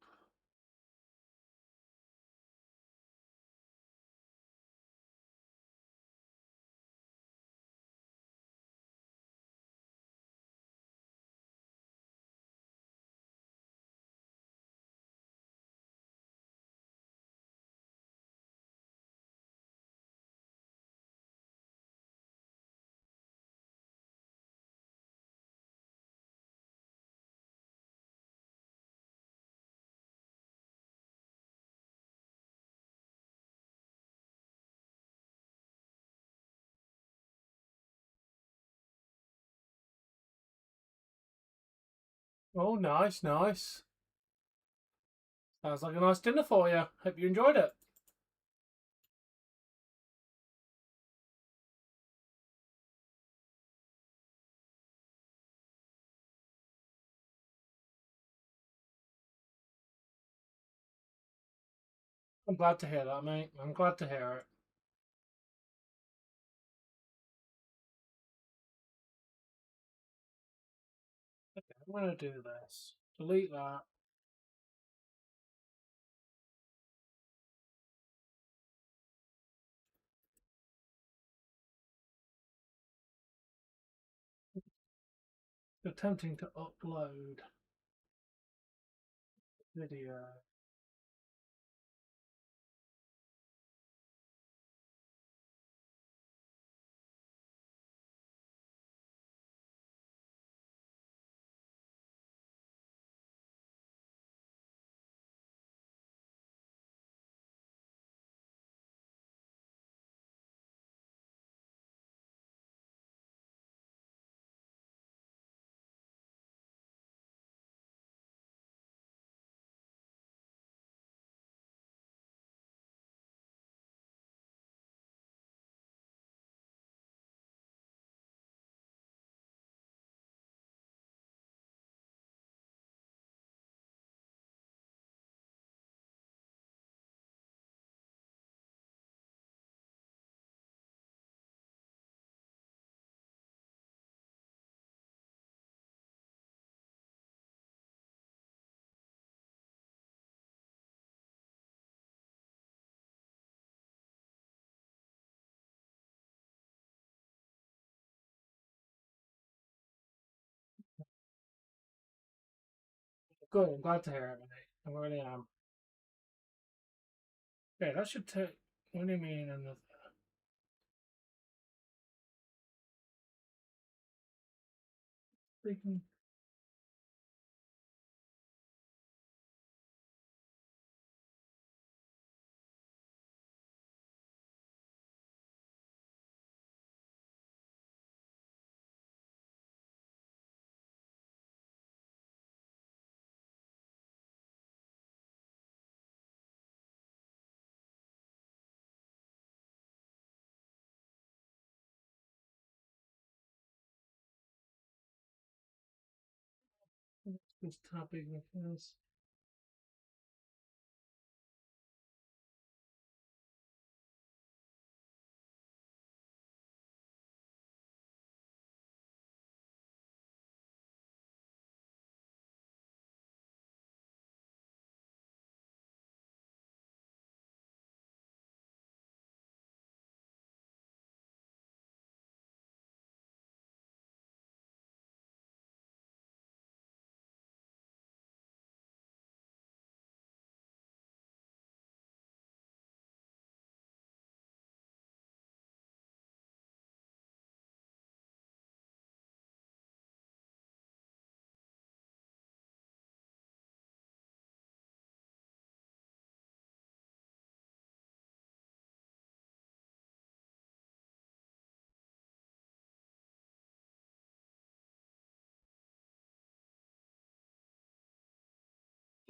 [SPEAKER 1] Oh, nice, nice. Sounds like a nice dinner for you. Hope you enjoyed it. I'm glad to hear that, mate. I'm glad to hear it. Okay, I'm going to do this. Delete that. Attempting to upload video. Good, I'm glad to hear it, mate. I really am. Okay, that should take. What do you mean? Freaking. Just tapping the first.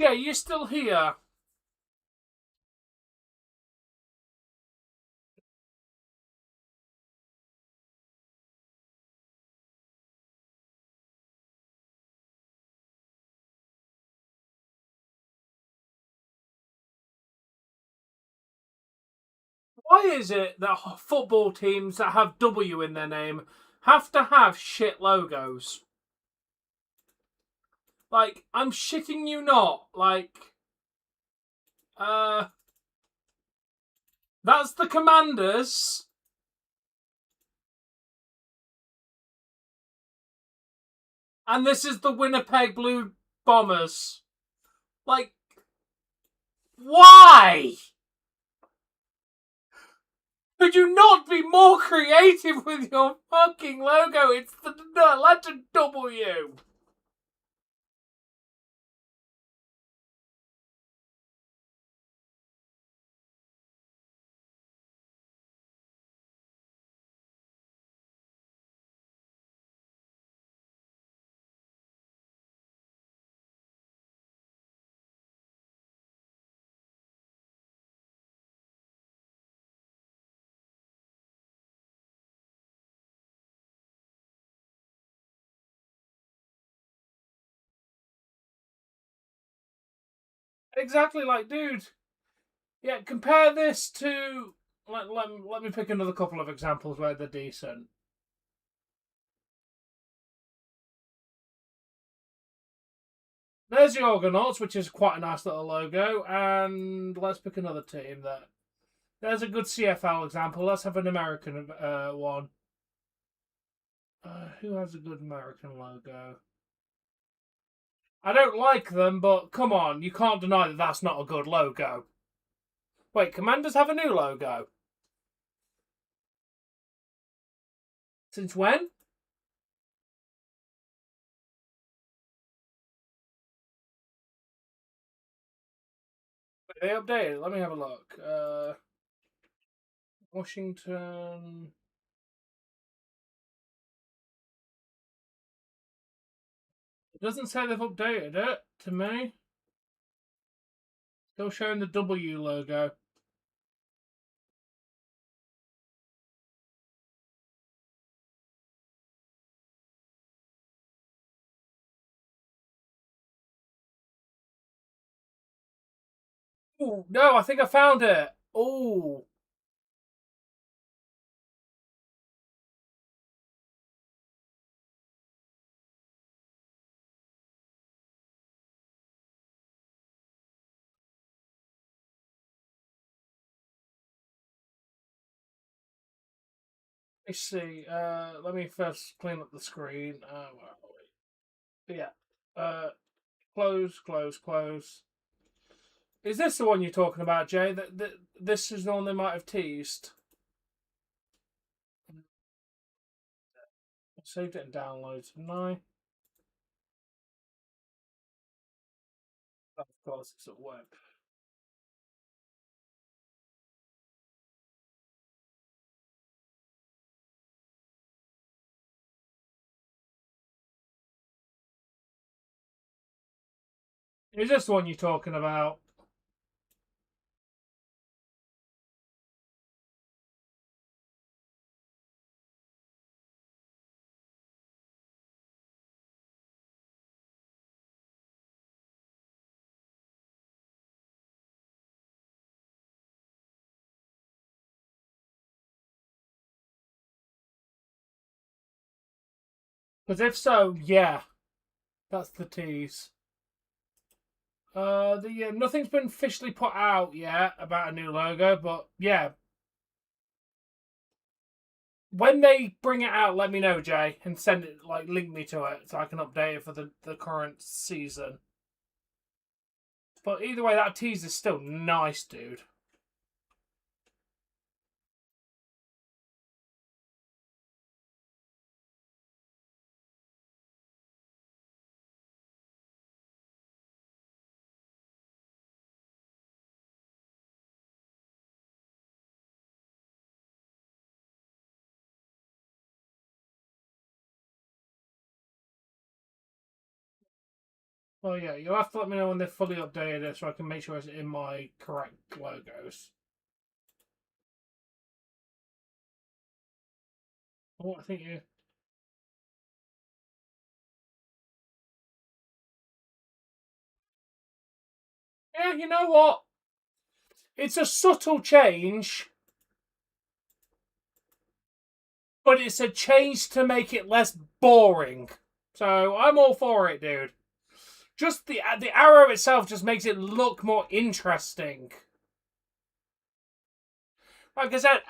[SPEAKER 1] Yeah, you're still here. Why is it that football teams that have W in their name have to have shit logos? Like, I'm shitting you not. Like, that's the Commanders. And this is the Winnipeg Blue Bombers. Like, why? Could you not be more creative with your fucking logo? It's the letter W. Exactly, like, dude. Yeah, compare this to... Let me pick another couple of examples where they're decent. There's the Argonauts, which is quite a nice little logo. And let's pick another team that... There's a good CFL example. Let's have an American one. Who has a good American logo? I don't like them, but come on, you can't deny that that's not a good logo. Wait, Commanders have a new logo? Since when? They updated. Let me have a look. Washington. It doesn't say they've updated it to me. Still showing the W logo. Oh no, I think I found it. Oh. Let's see. Let me first clean up the screen. Where are we? Yeah. Close, close, close. Is this the one you're talking about, Jay? That this is the one they might have teased. I saved it and downloads, didn't I? Of course, it's at web. Is this the one you're talking about? Because if so, yeah, that's the tease. Nothing's been officially put out yet about a new logo, but yeah. When they bring it out, let me know, Jay, and send it, link me to it so I can update it for the current season. But either way, that tease is still nice, dude. Well, yeah, you'll have to let me know when they've fully updated it so I can make sure it's in my correct logos. Oh, I think you... Yeah, you know what? It's a subtle change, but it's a change to make it less boring. So I'm all for it, dude. Just the arrow itself just makes it look more interesting. Like I said,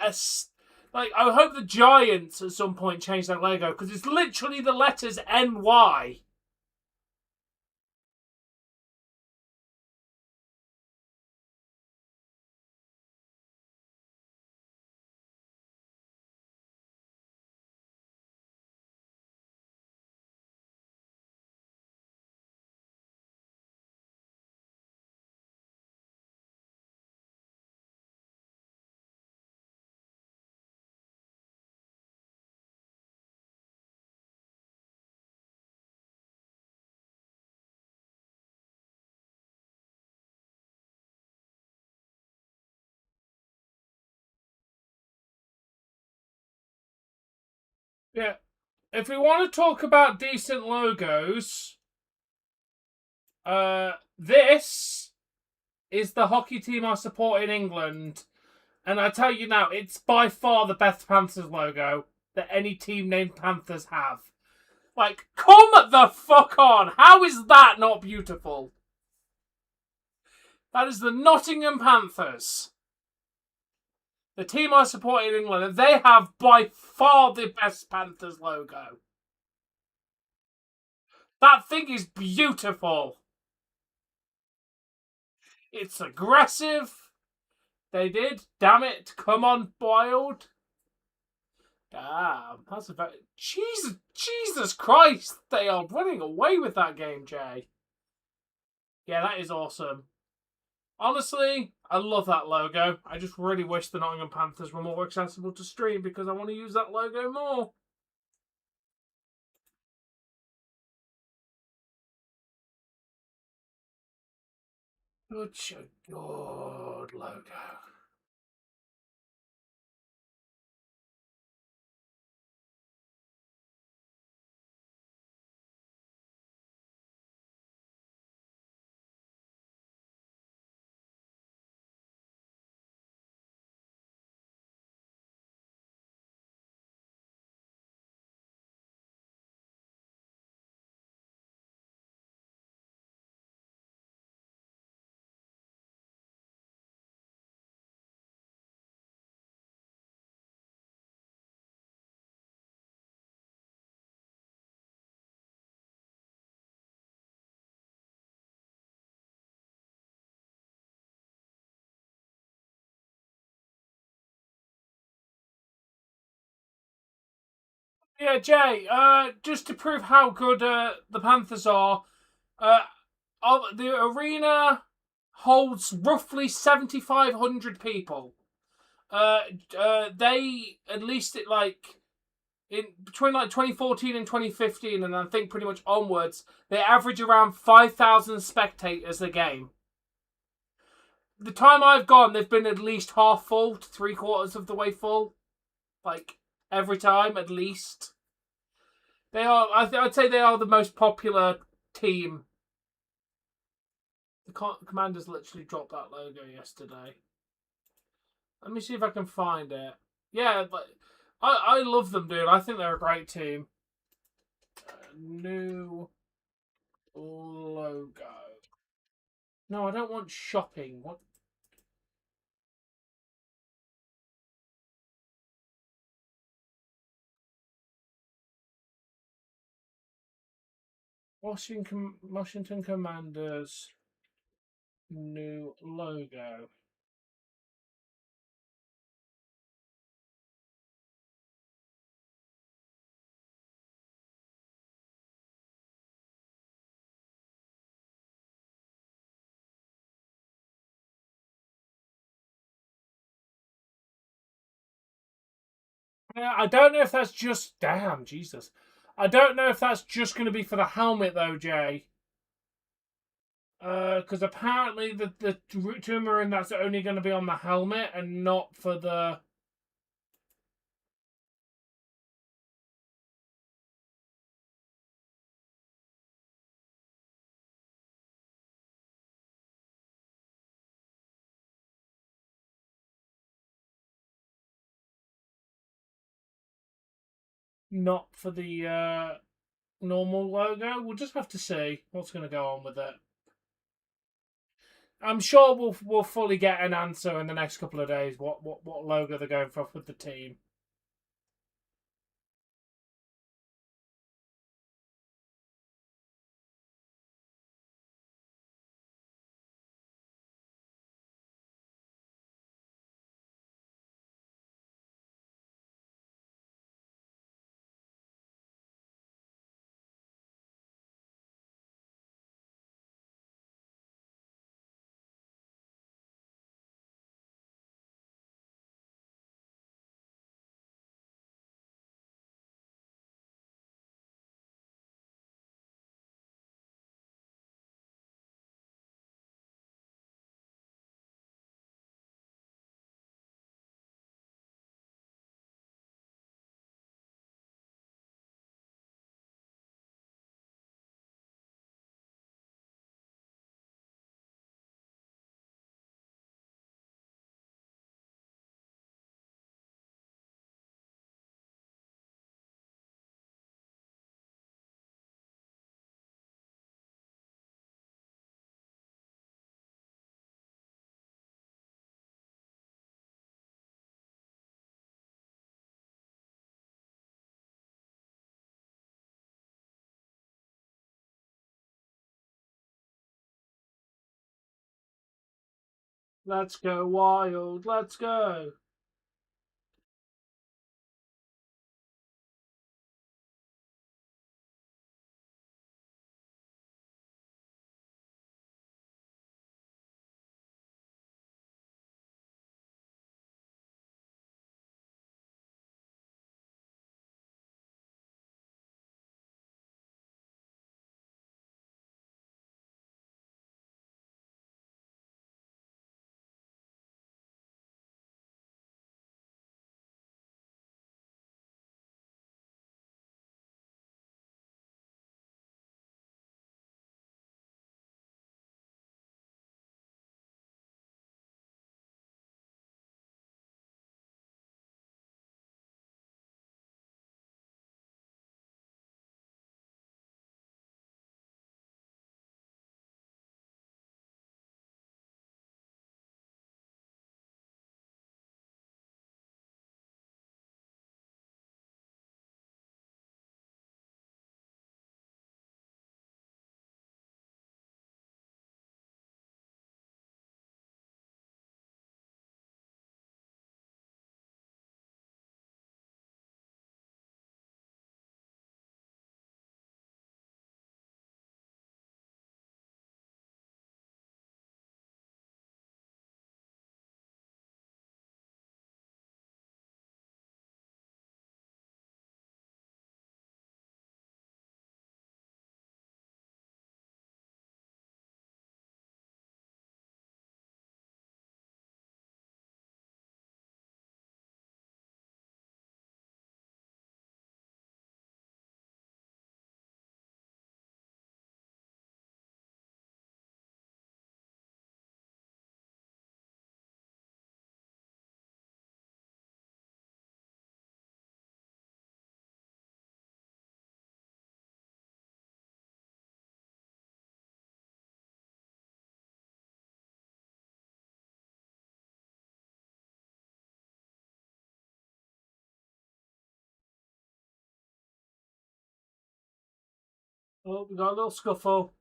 [SPEAKER 1] I hope the Giants at some point change their logo because it's literally the letters NY. Yeah. If we want to talk about decent logos, this is the hockey team I support in England. And I tell you now, it's by far the best Panthers logo that any team named Panthers have. Like, come the fuck on! How is that not beautiful? That is the Nottingham Panthers. The team I support in England, and they have by far the best Panthers logo. That thing is beautiful. It's aggressive. They did. Damn it. Come on, Wild. Damn. That's about... Jesus Christ. They are running away with that game, Jay. Yeah, that is awesome. Honestly, I love that logo. I just really wish the Nottingham Panthers were more accessible to stream because I want to use that logo more. Such a good logo. Yeah, Jay, just to prove how good the Panthers are, the arena holds roughly 7,500 people. They, at least in between 2014 and 2015, and I think pretty much onwards, they average around 5,000 spectators a game. The time I've gone, they've been at least half full to 3/4 of the way full. Every time, at least. They are. I'd say they are the most popular team. The Commanders literally dropped that logo yesterday. Let me see if I can find it. Yeah, but I love them, dude. I think they're a great team. new logo. No, I don't want shopping. What? Washington Commanders new logo. I don't know if that's just damn Jesus. I don't know if that's just going to be for the helmet though, Jay. Because apparently the turmeric that's only going to be on the helmet and not for the. Not for the normal logo. We'll just have to see what's going to go on with it. I'm sure we'll fully get an answer in the next couple of days. What logo they're going for with the team. Let's go wild. Let's go. Oh, we got a little scuffle.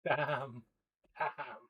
[SPEAKER 1] Damn. Damn.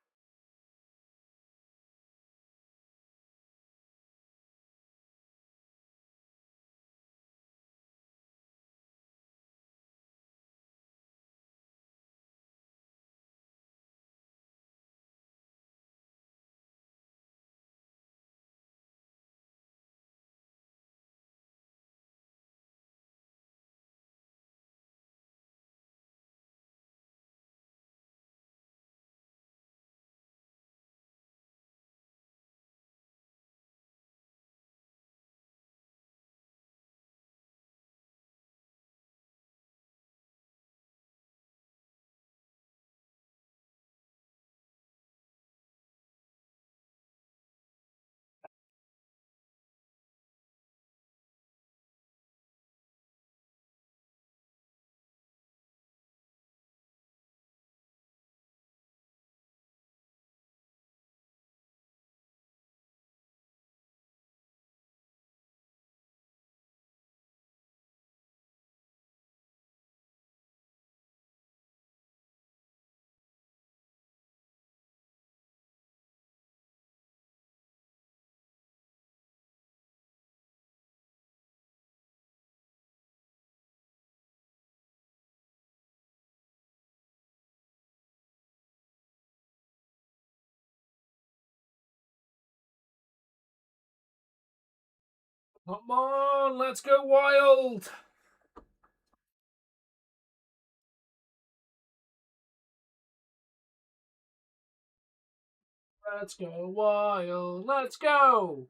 [SPEAKER 1] Come on, let's go wild. Let's go wild. Let's go.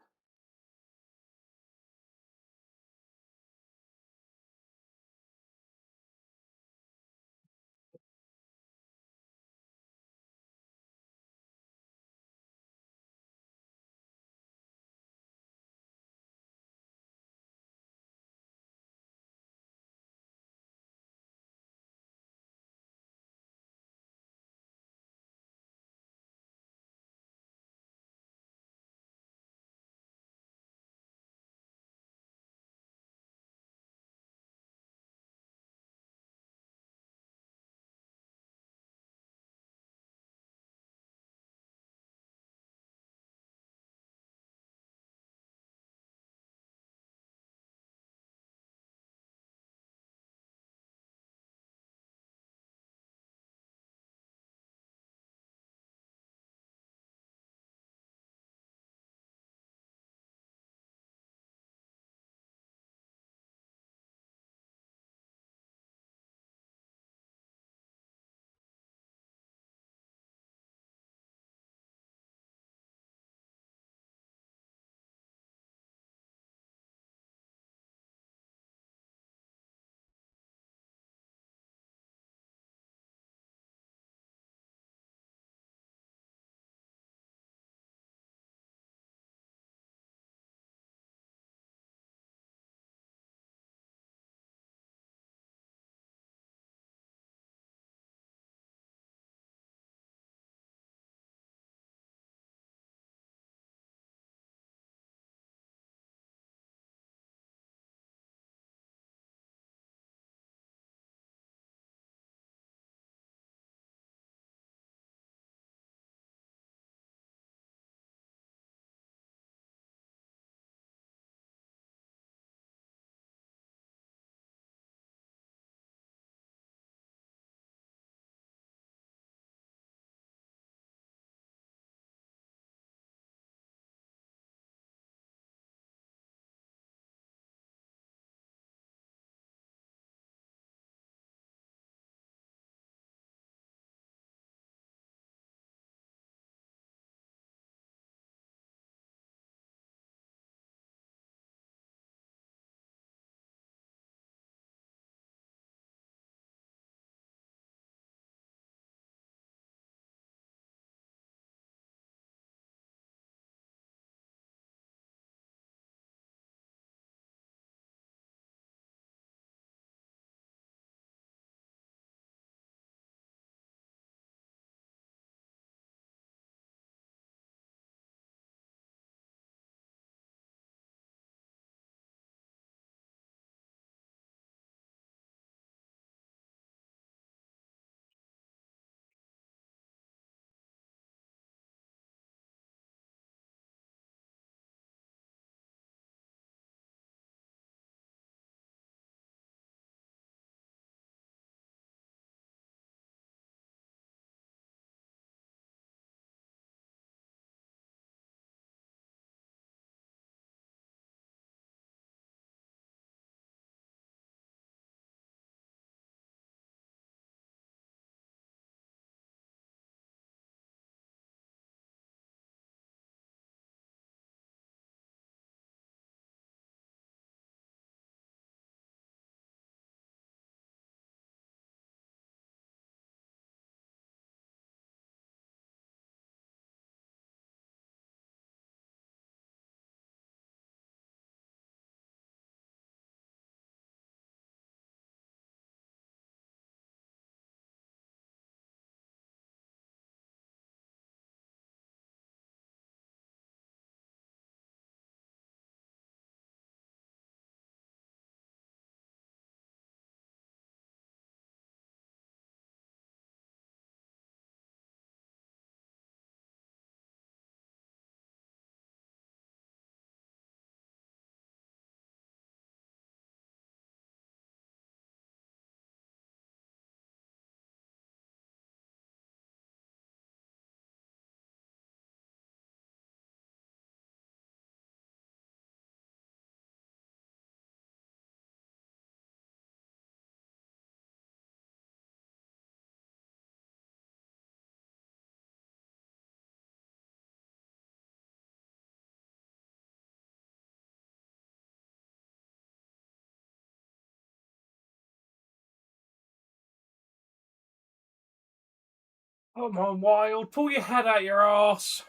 [SPEAKER 1] Come on, Wild. Pull your head out your arse.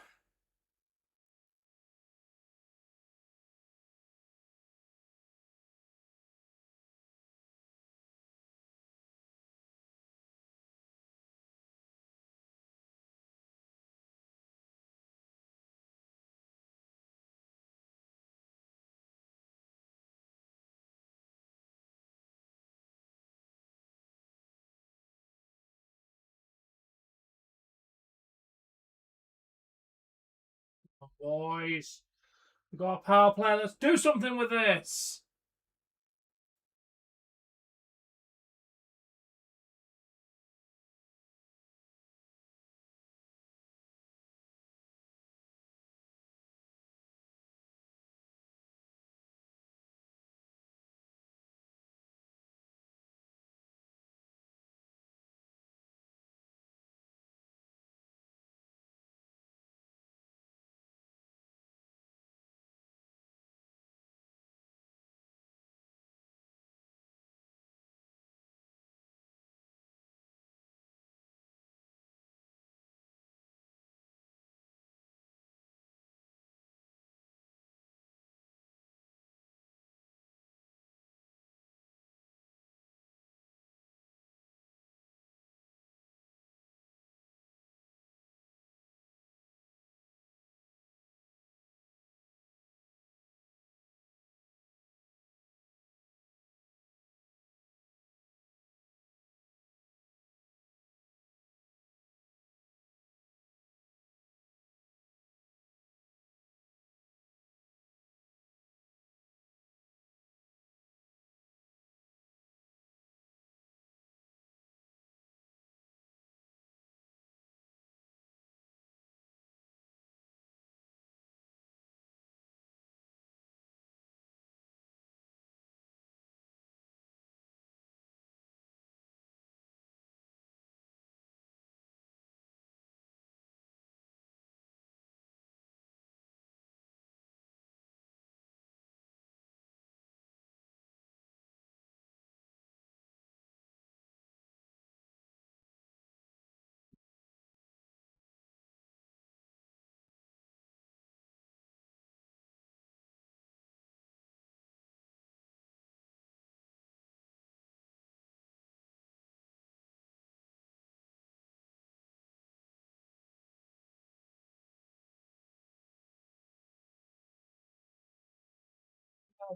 [SPEAKER 1] Boys, we've got a power play. Let's do something with this.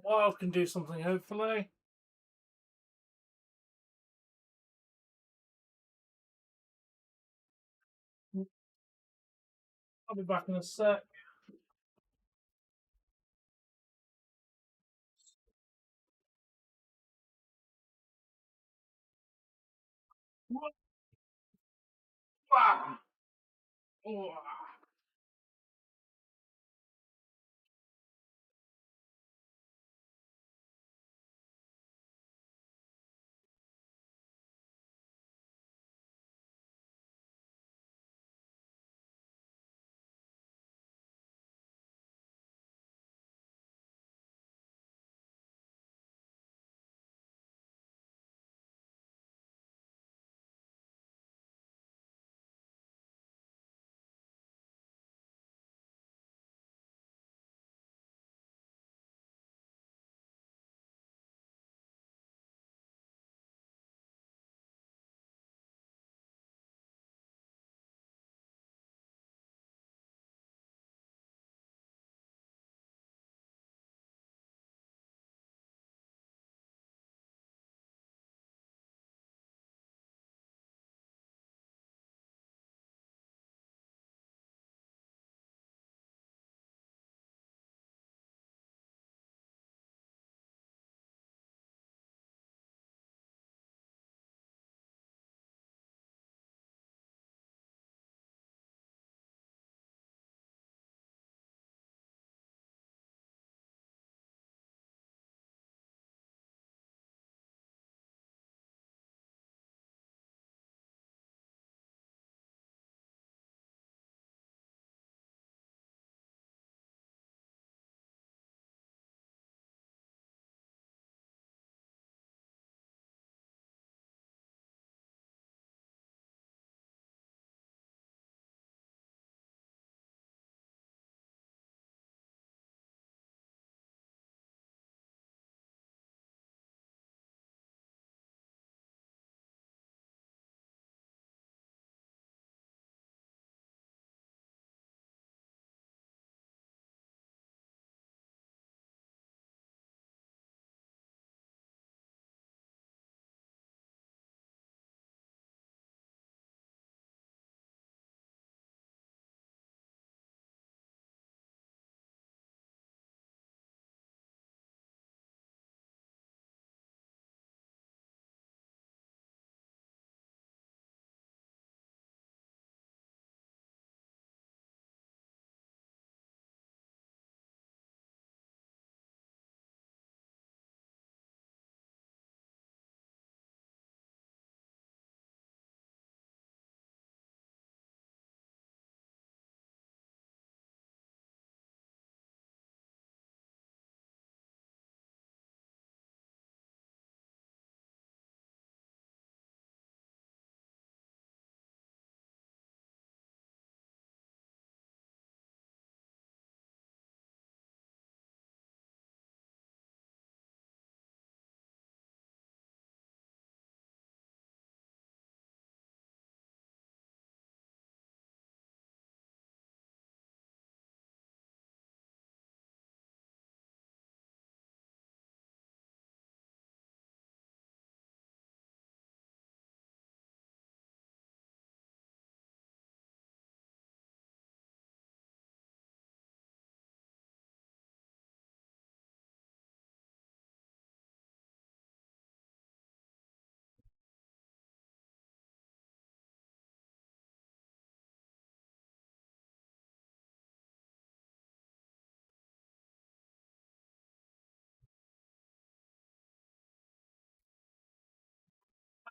[SPEAKER 1] Wild can do something, hopefully. I'll be back in a sec. Wow.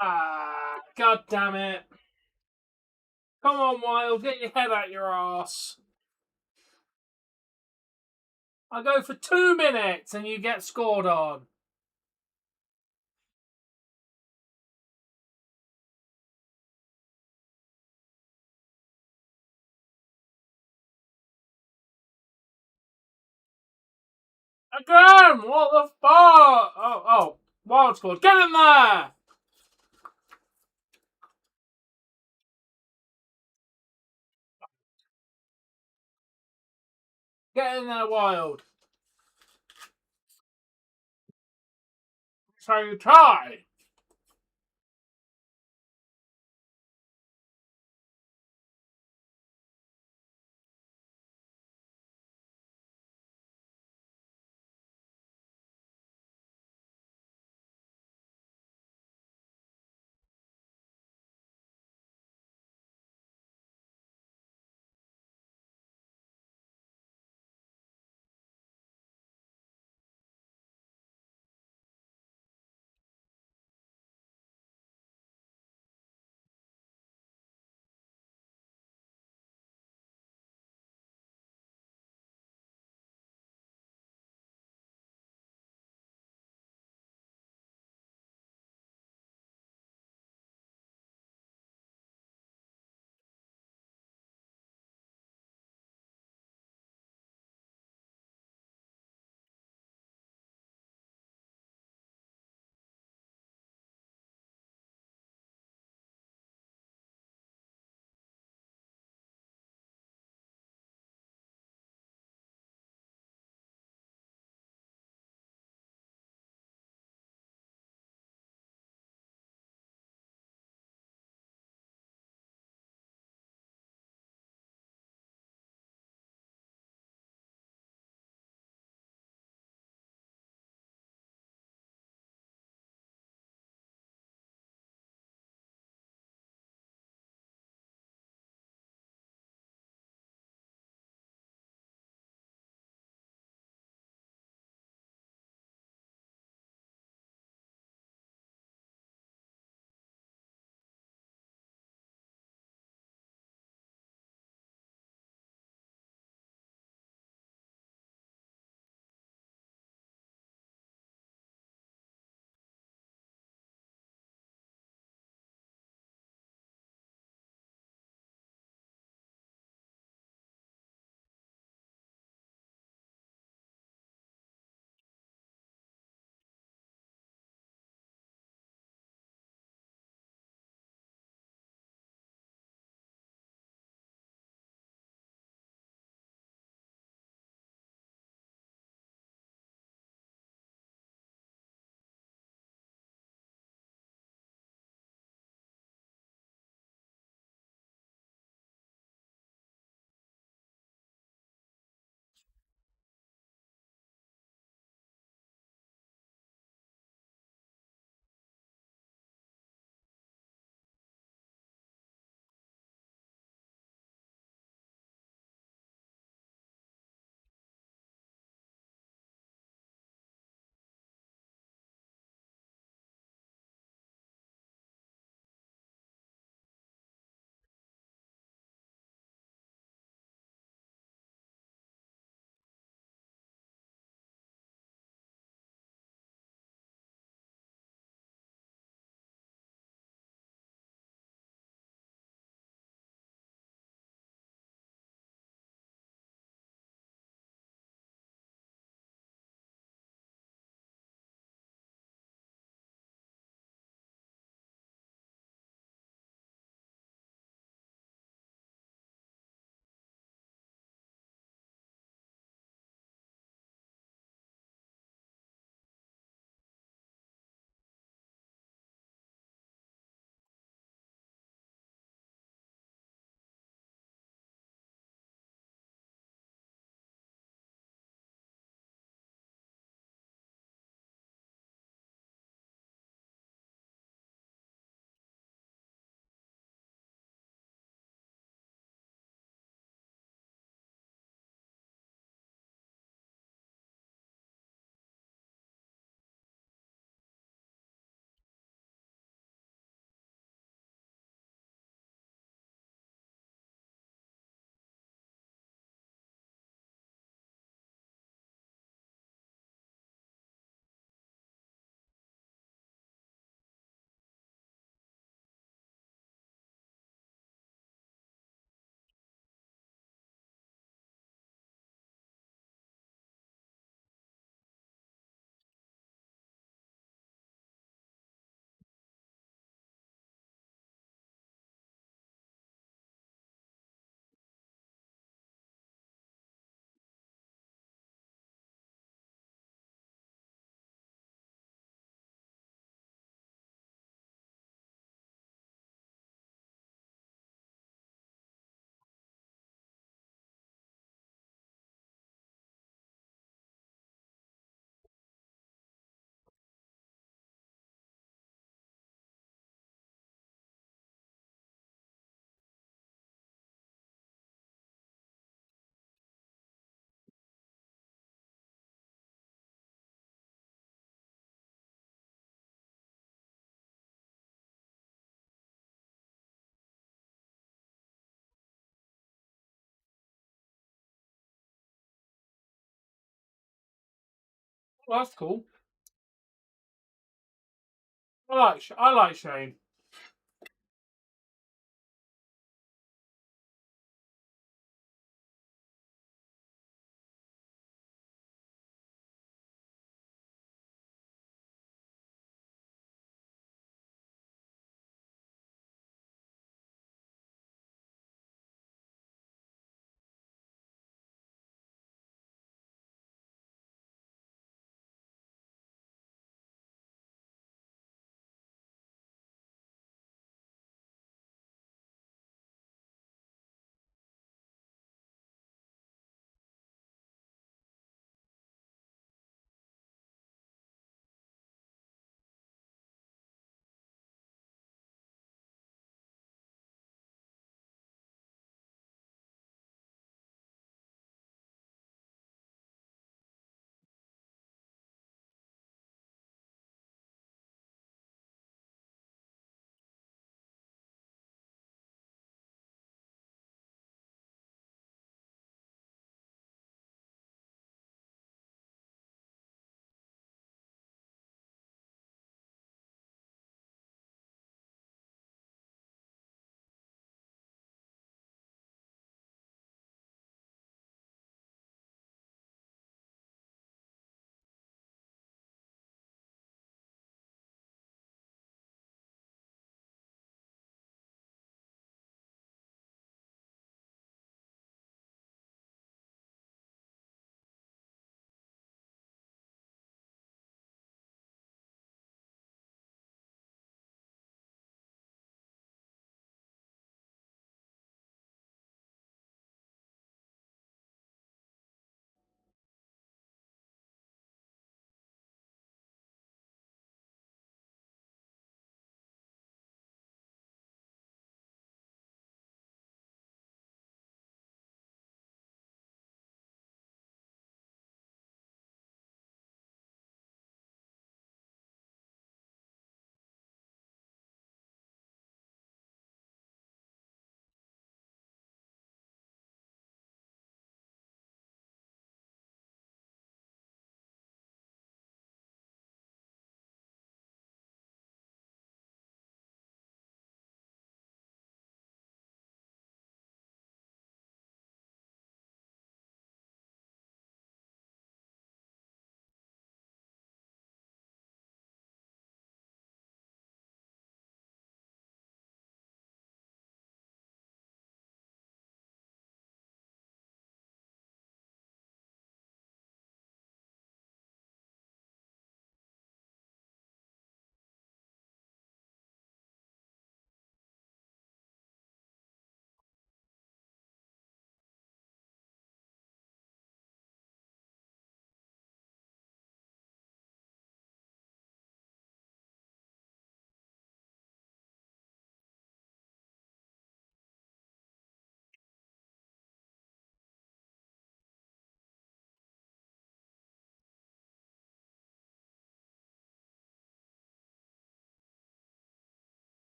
[SPEAKER 1] Ah, God damn it. Come on, Wild, get your head out your ass. I go for 2 minutes and you get scored on. Again! What the fuck? Oh, Wild scored. Get in there! Get in there, Wild. So you try. Well, that's cool. I like Shane.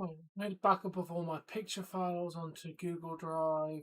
[SPEAKER 1] Oh, made backup of all my picture files onto Google Drive.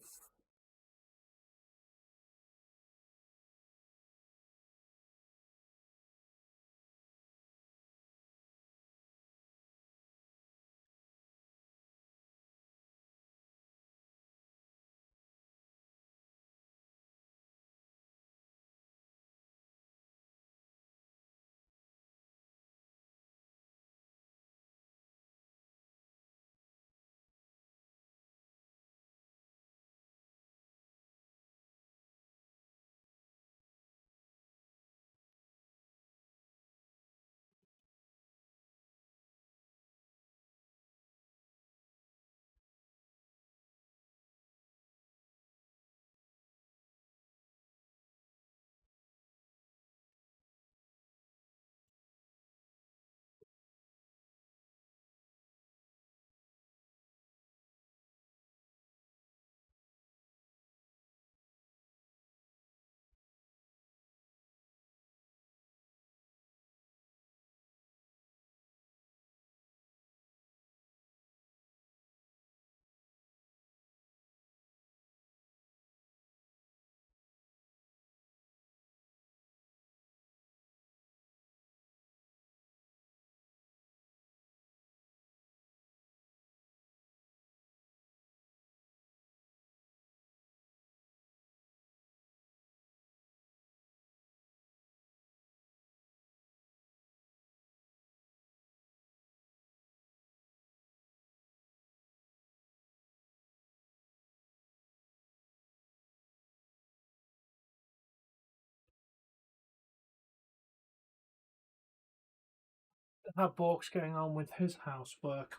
[SPEAKER 1] How Bork's getting on with his housework.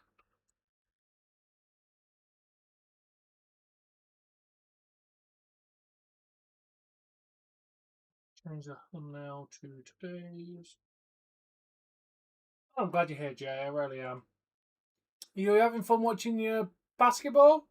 [SPEAKER 1] Change the thumbnail to today's. I'm glad you're here, Jay. I really am. Are you having fun watching your basketball?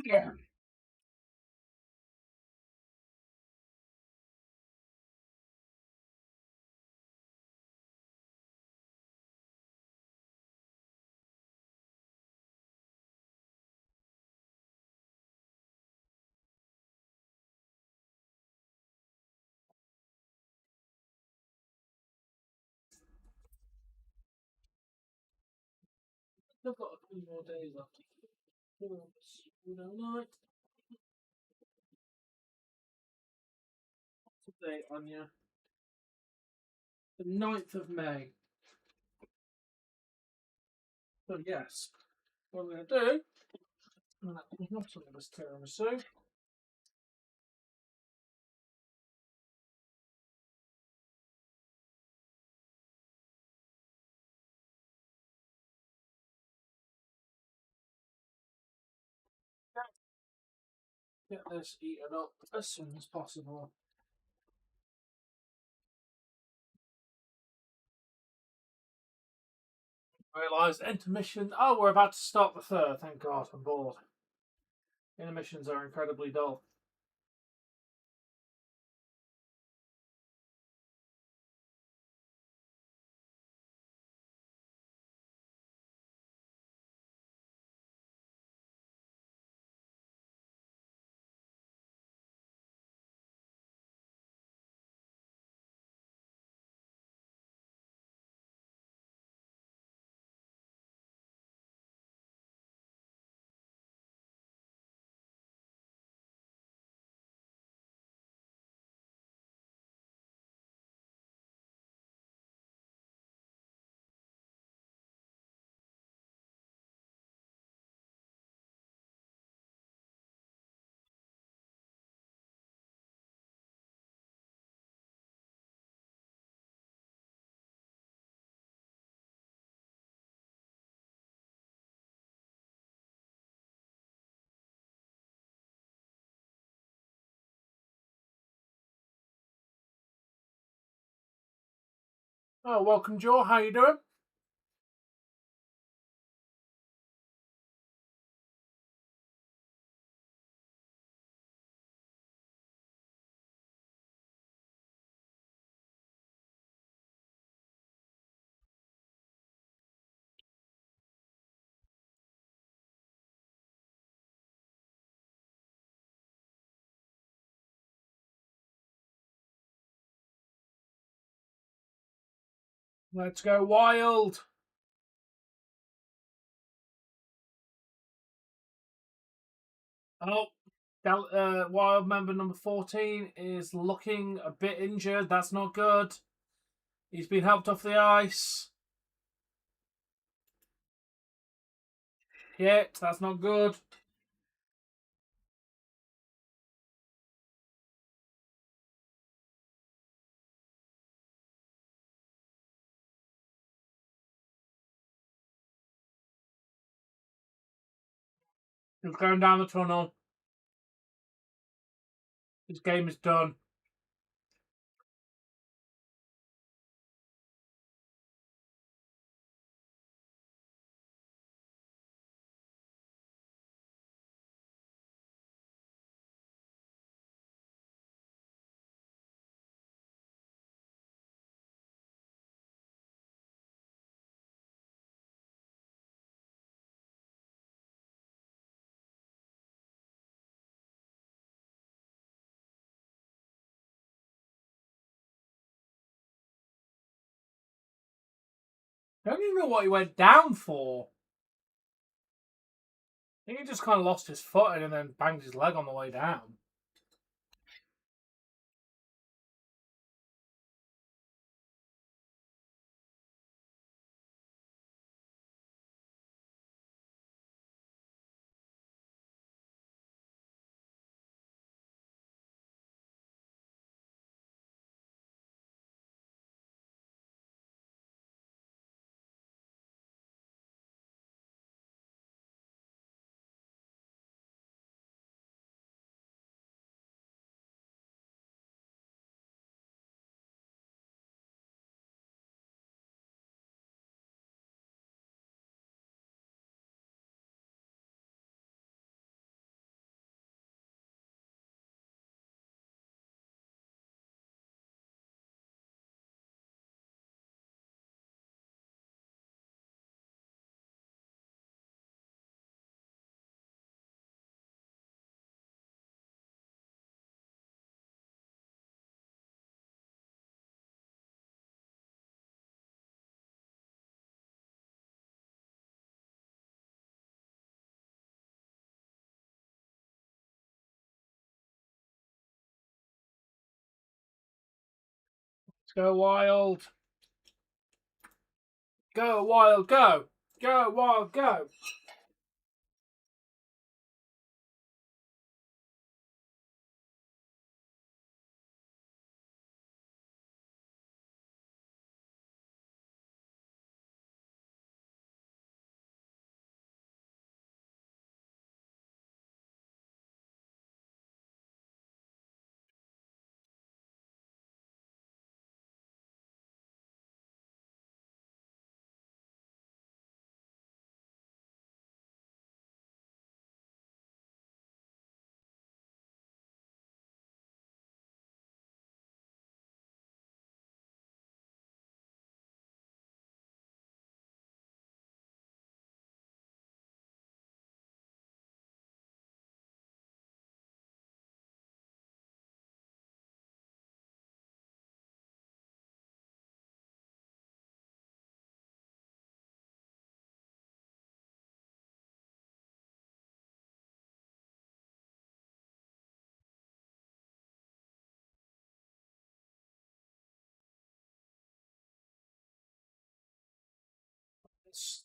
[SPEAKER 1] Yeah. I've got a few more days left. Night. Today, Anya. The 9th of May. So, yes. What I'm going to do. Not some of this tiramisu. Get this eaten up as soon as possible. Realised intermission. Oh, we're about to start the third. Thank God, I'm bored. Intermissions are incredibly dull. Oh, welcome, Joe. How you doing? Let's go wild. Oh, Wild member number 14 is looking a bit injured. That's not good. He's been helped off the ice. Shit, that's not good. He's going down the tunnel. His game is done. I don't even know what he went down for. I think he just kind of lost his footing and then banged his leg on the way down. Go Wild. Go Wild, go. Go Wild, go.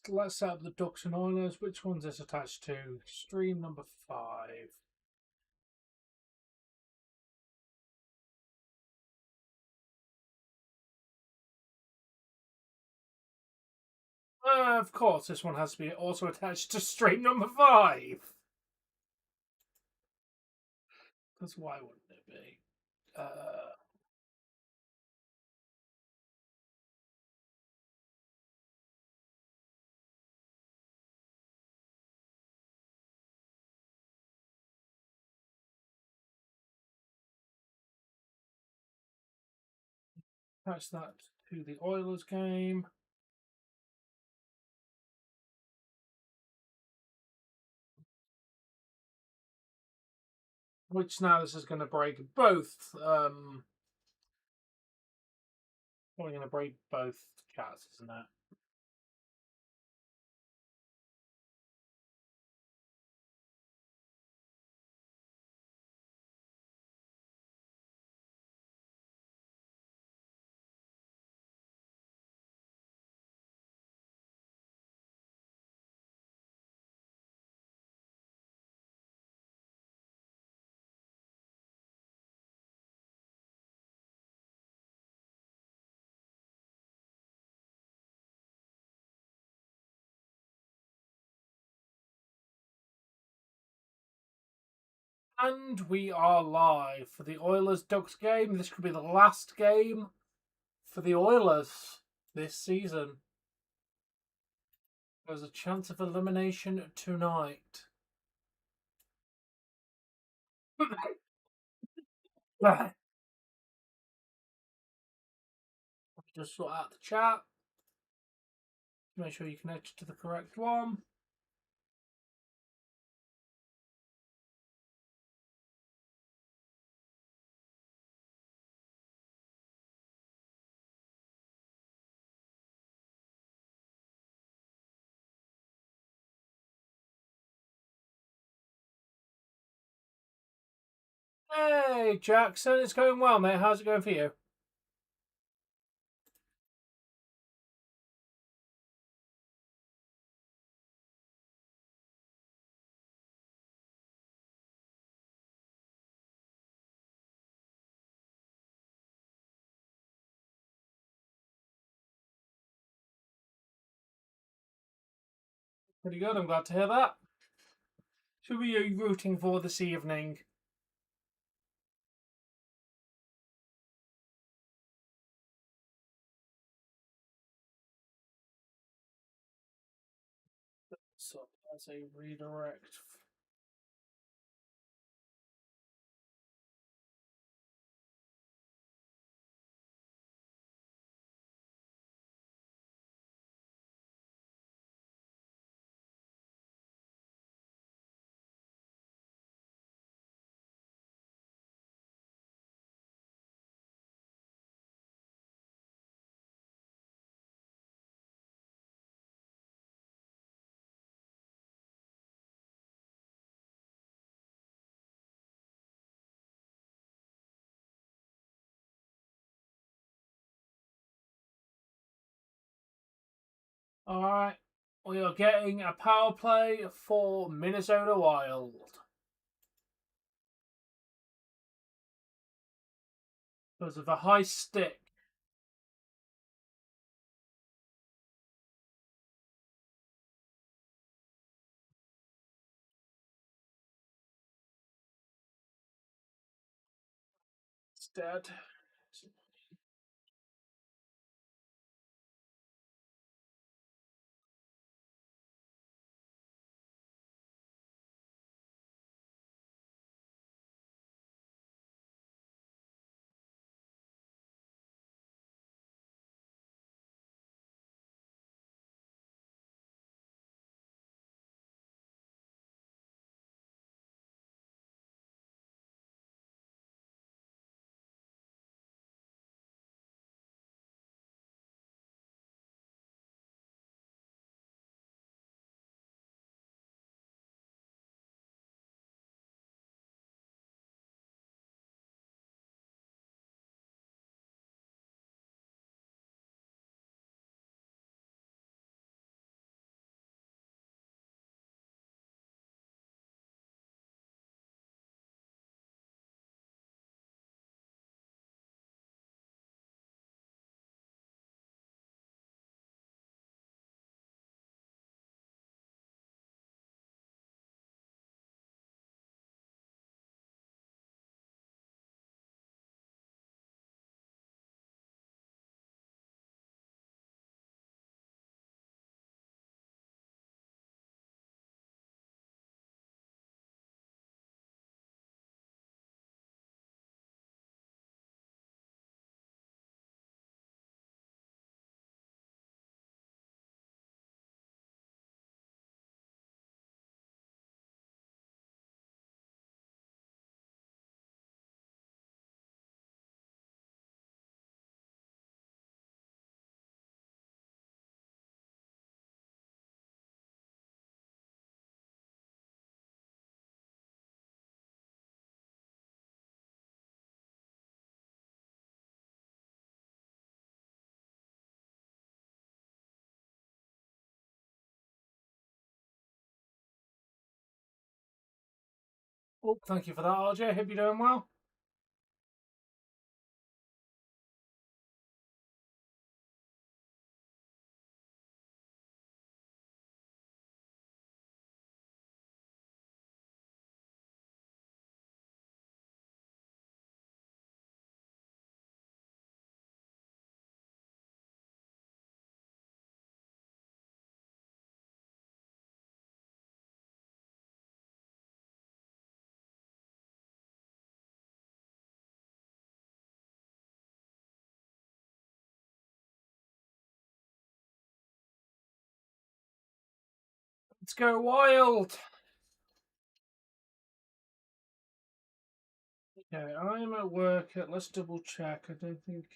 [SPEAKER 1] Let's set up the Ducks and Oilers. Which one's this attached to? Stream number 5. Of course, this one has to be also attached to stream number 5. Because why wouldn't it be? Attach that to the Oilers game. Which now this is going to break both. Probably going to break both chats, isn't it? And we are live for the Oilers Ducks game. This could be the last game for the Oilers this season. There's a chance of elimination tonight. Just sort out the chat. Make sure you connect to the correct one. Hey, Jackson, it's going well, mate. How's it going for you? Pretty good. I'm glad to hear that. Who are you rooting for this evening? So as a redirect. All right. We are getting a power play for Minnesota Wild. Because of a high stick. It's dead. Oh, thank you for that, RJ. Hope you're doing well. Let's go Wild. Okay, I'm at work. Let's double check. I don't think.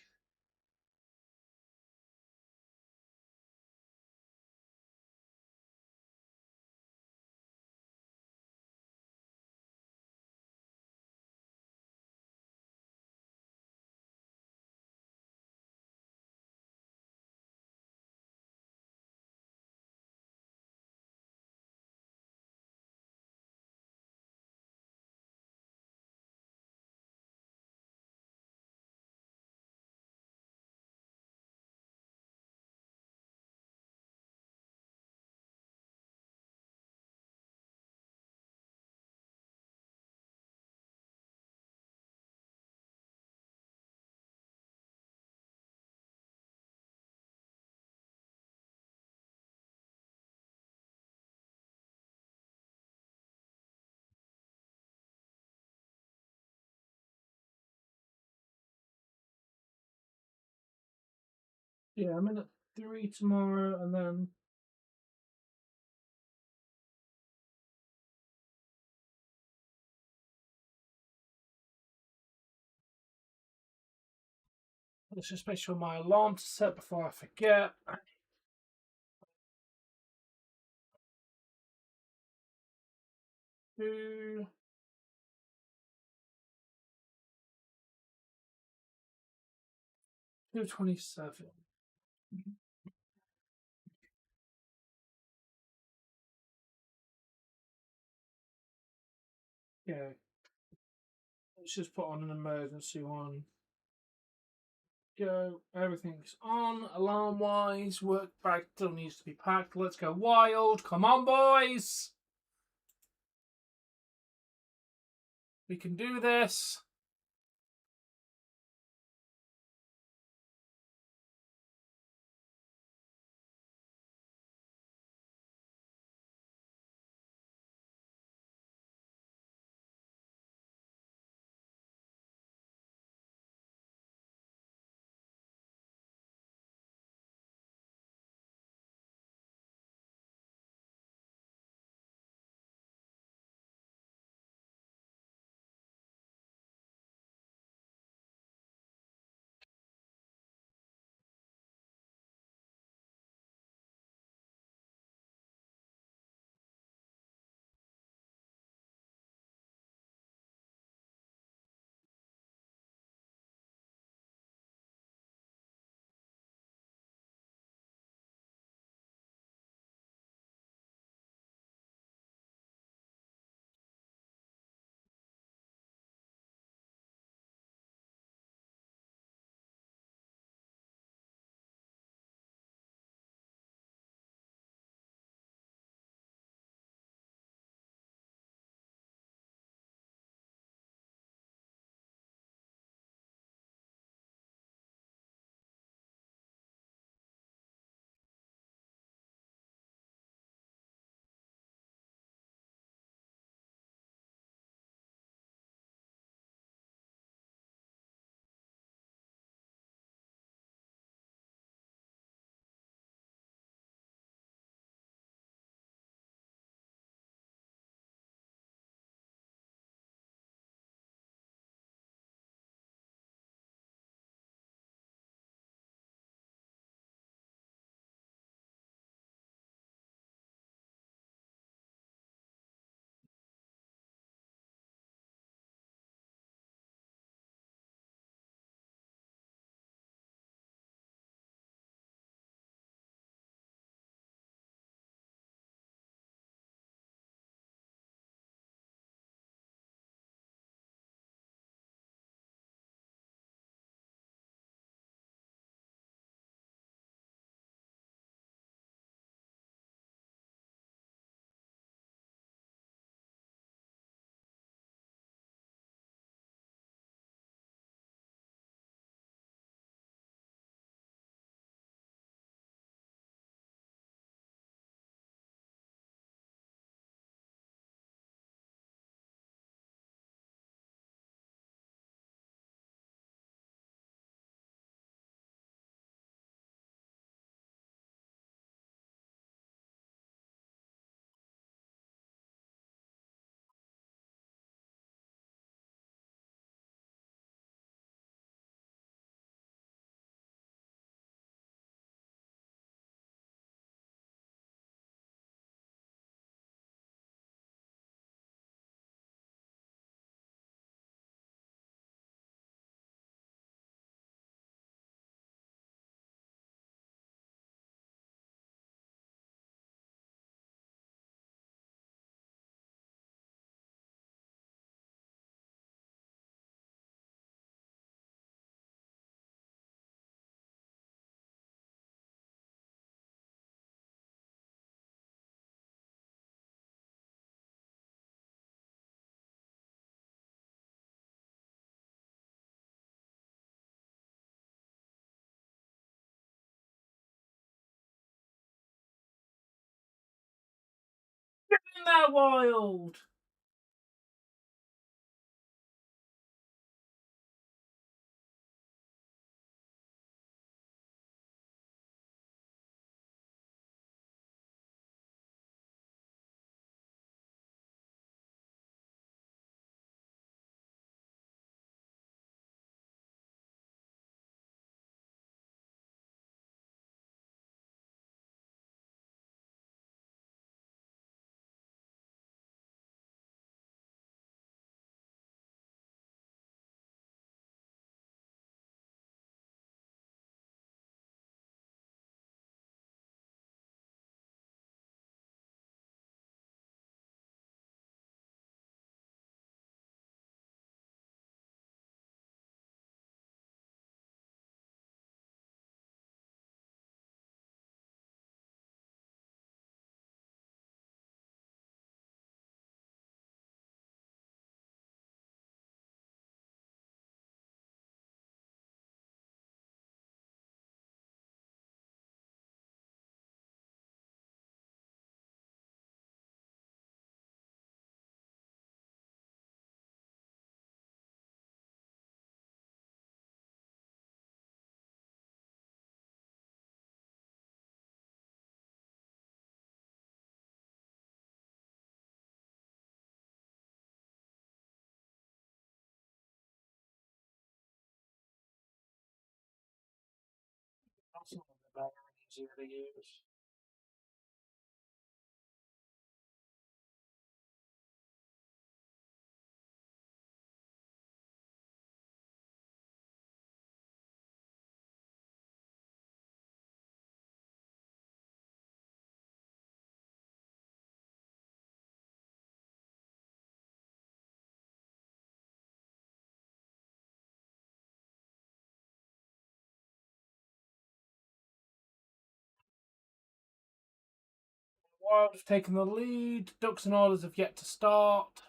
[SPEAKER 1] Yeah, I'm in at 3 tomorrow, and then let's just make sure my alarm's set before I forget. 2, 2:27. Okay. Let's just put on an emergency one. Go. Everything's on. Alarm wise. Work bag still needs to be packed. Let's go wild. Come on, boys. We can do this. Isn't that wild? That's not better and easier to use. Wild have taken the lead. Ducks and Oilers have yet to start.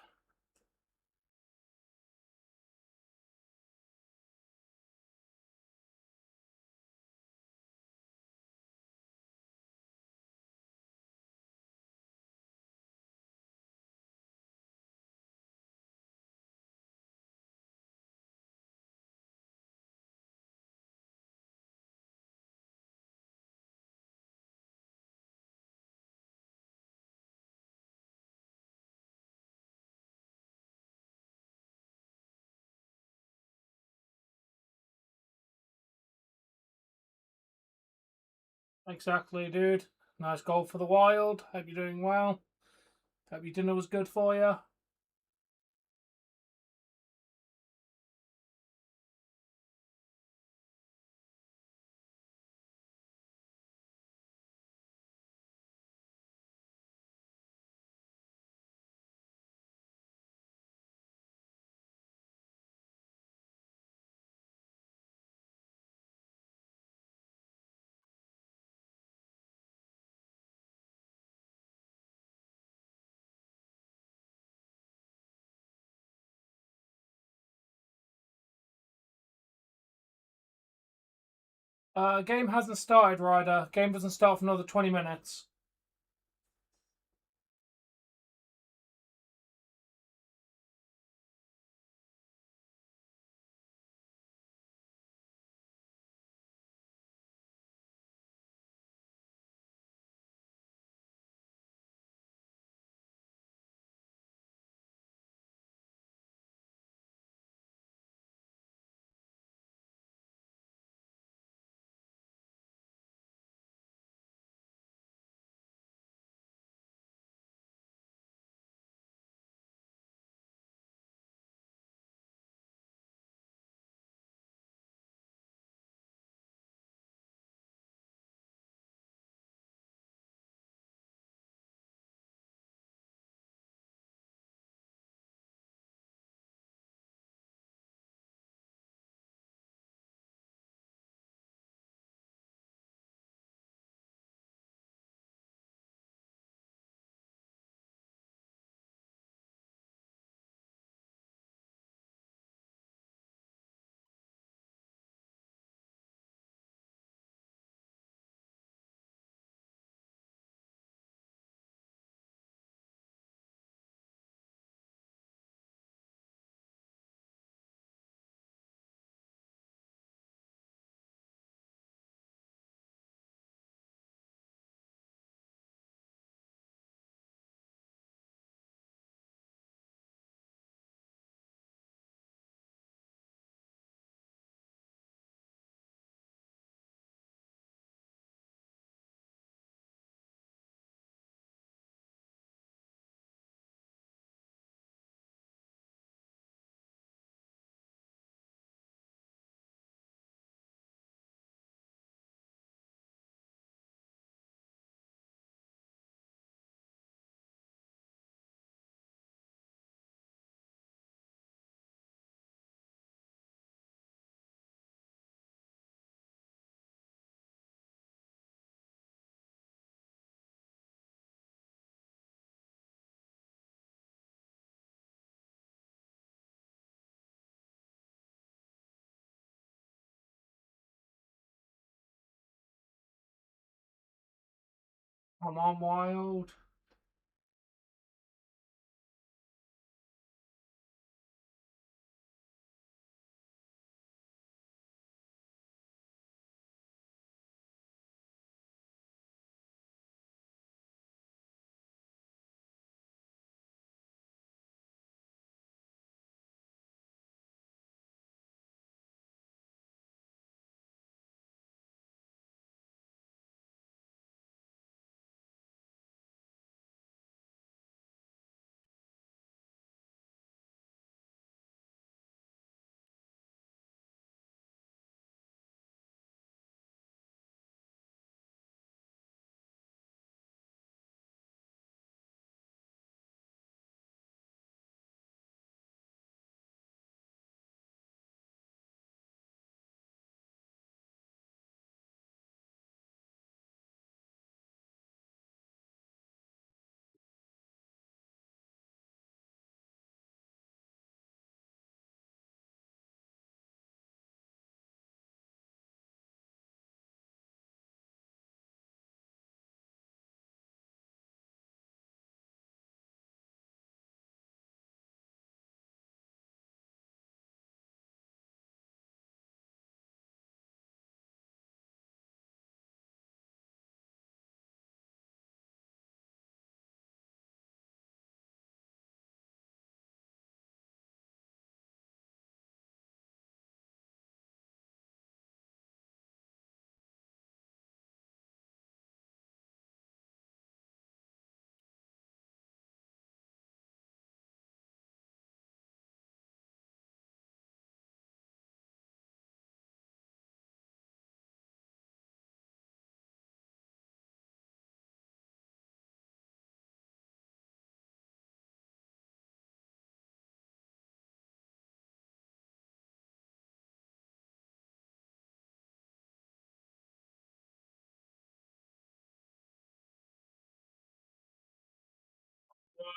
[SPEAKER 1] Exactly, dude. Nice goal for the Wild. Hope you're doing well. Hope your dinner was good for you. Game hasn't started, Ryder. Game doesn't start for another 20 minutes. Come on, Wild.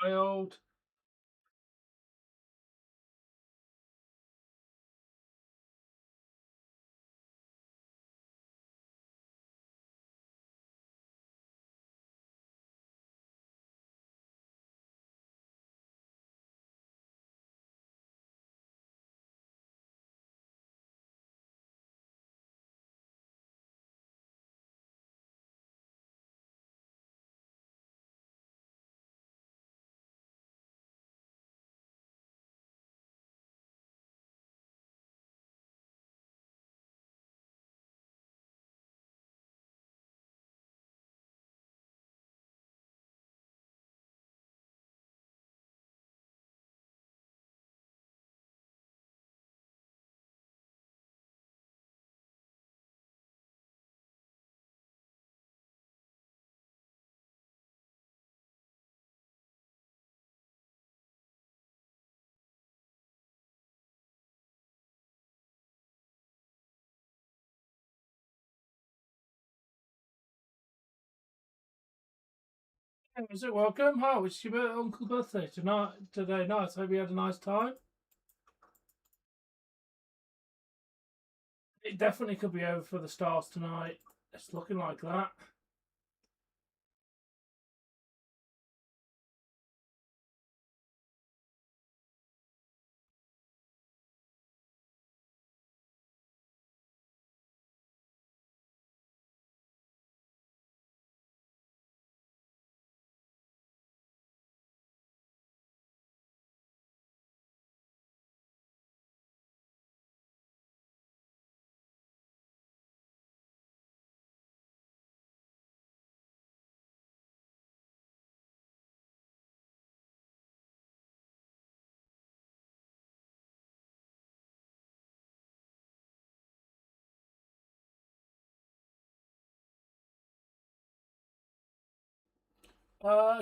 [SPEAKER 1] Wild. Is it welcome? How it's your uncle's birthday today night. Hope you had a nice time. It definitely could be over for the Stars tonight. It's looking like that.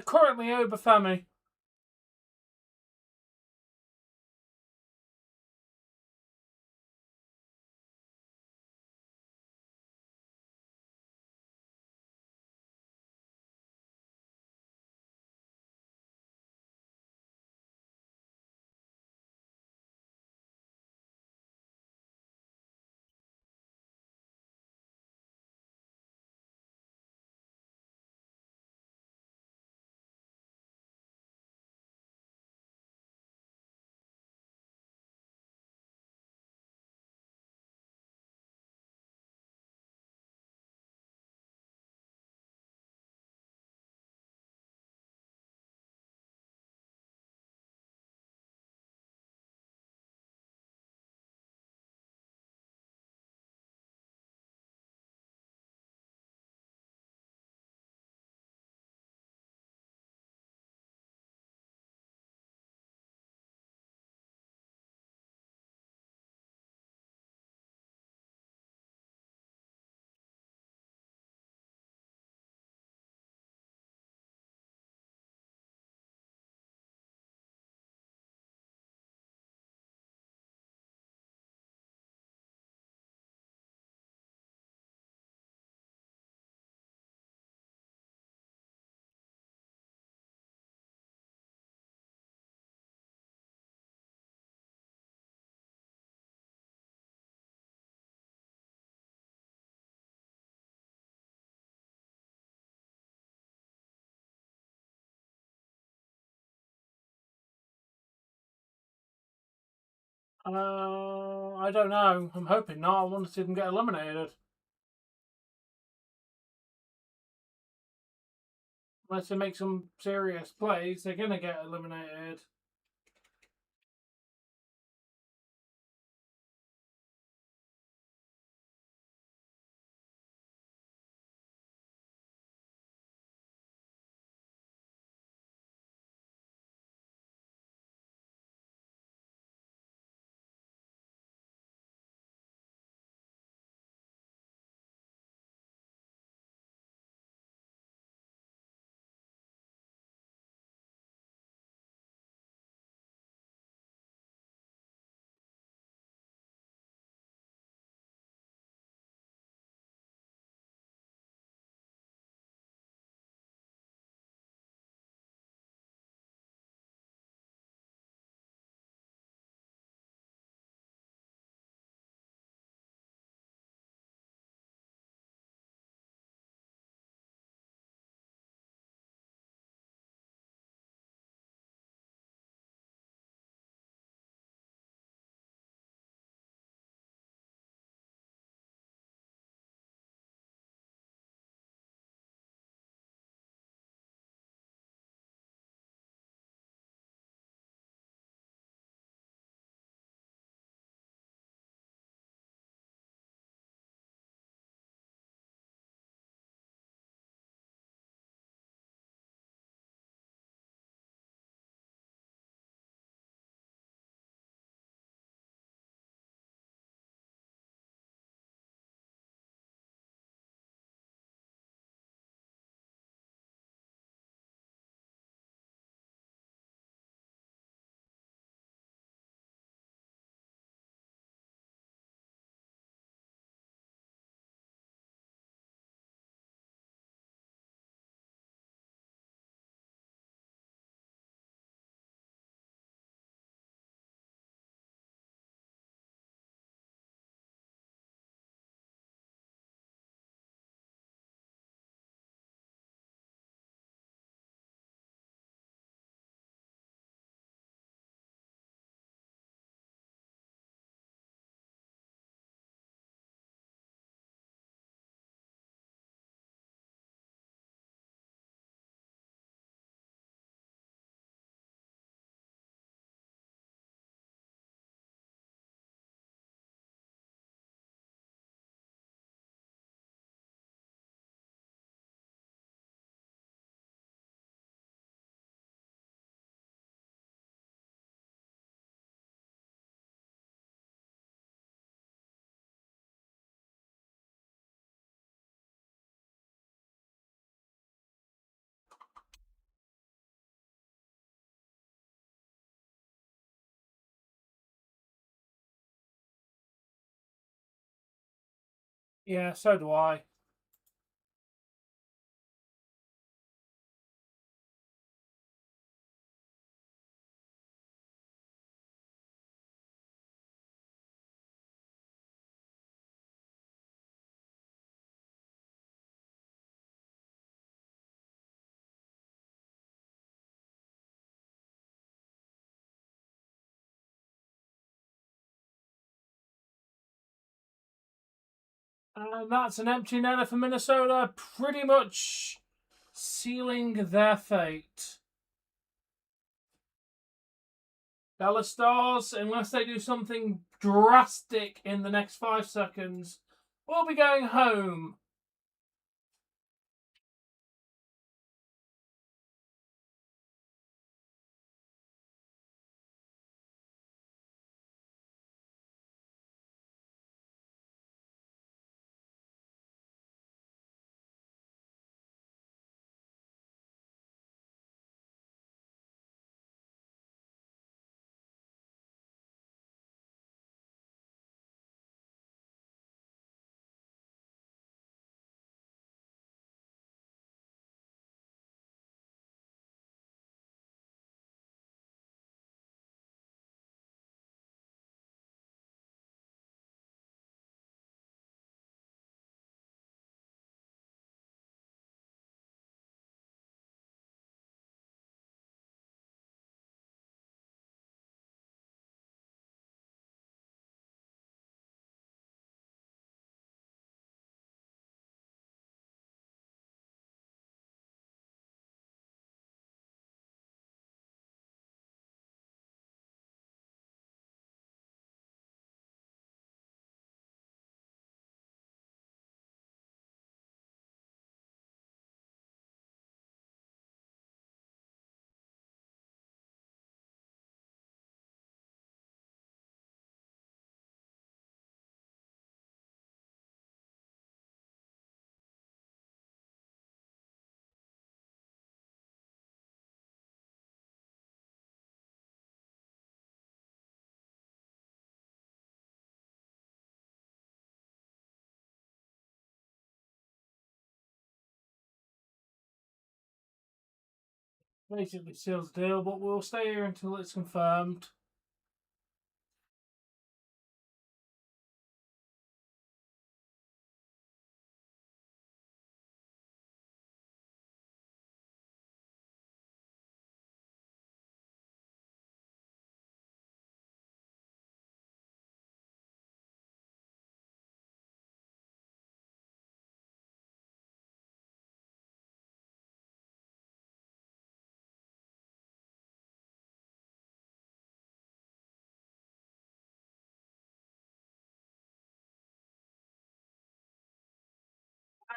[SPEAKER 1] Currently over Fammy. I don't know. I'm hoping not. I want to see them get eliminated. Unless they make some serious plays, they're going to get eliminated. Yeah, so do I. And that's an empty netter for Minnesota, pretty much sealing their fate. Dallas Stars, unless they do something drastic in the next 5 seconds, will be going home. Basically seals the deal, but we'll stay here until it's confirmed.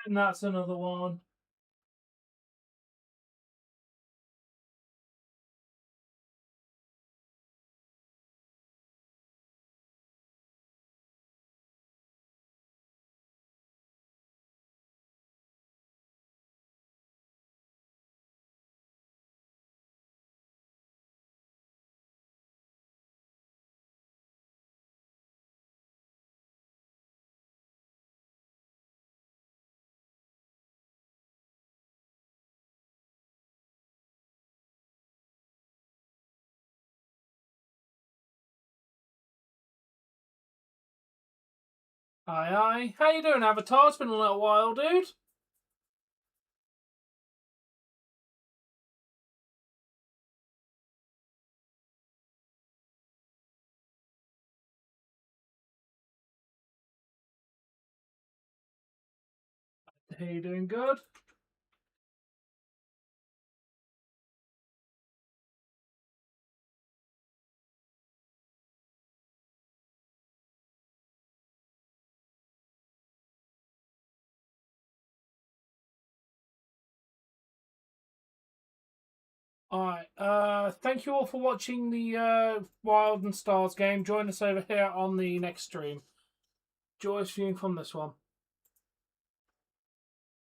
[SPEAKER 1] And that's another one. Aye, aye. How you doing, Avatar? It's been a little while, dude. How you doing? Good. Alright, thank you all for watching the Wild and Stars game. Join us over here on the next stream. Joyous viewing from this one.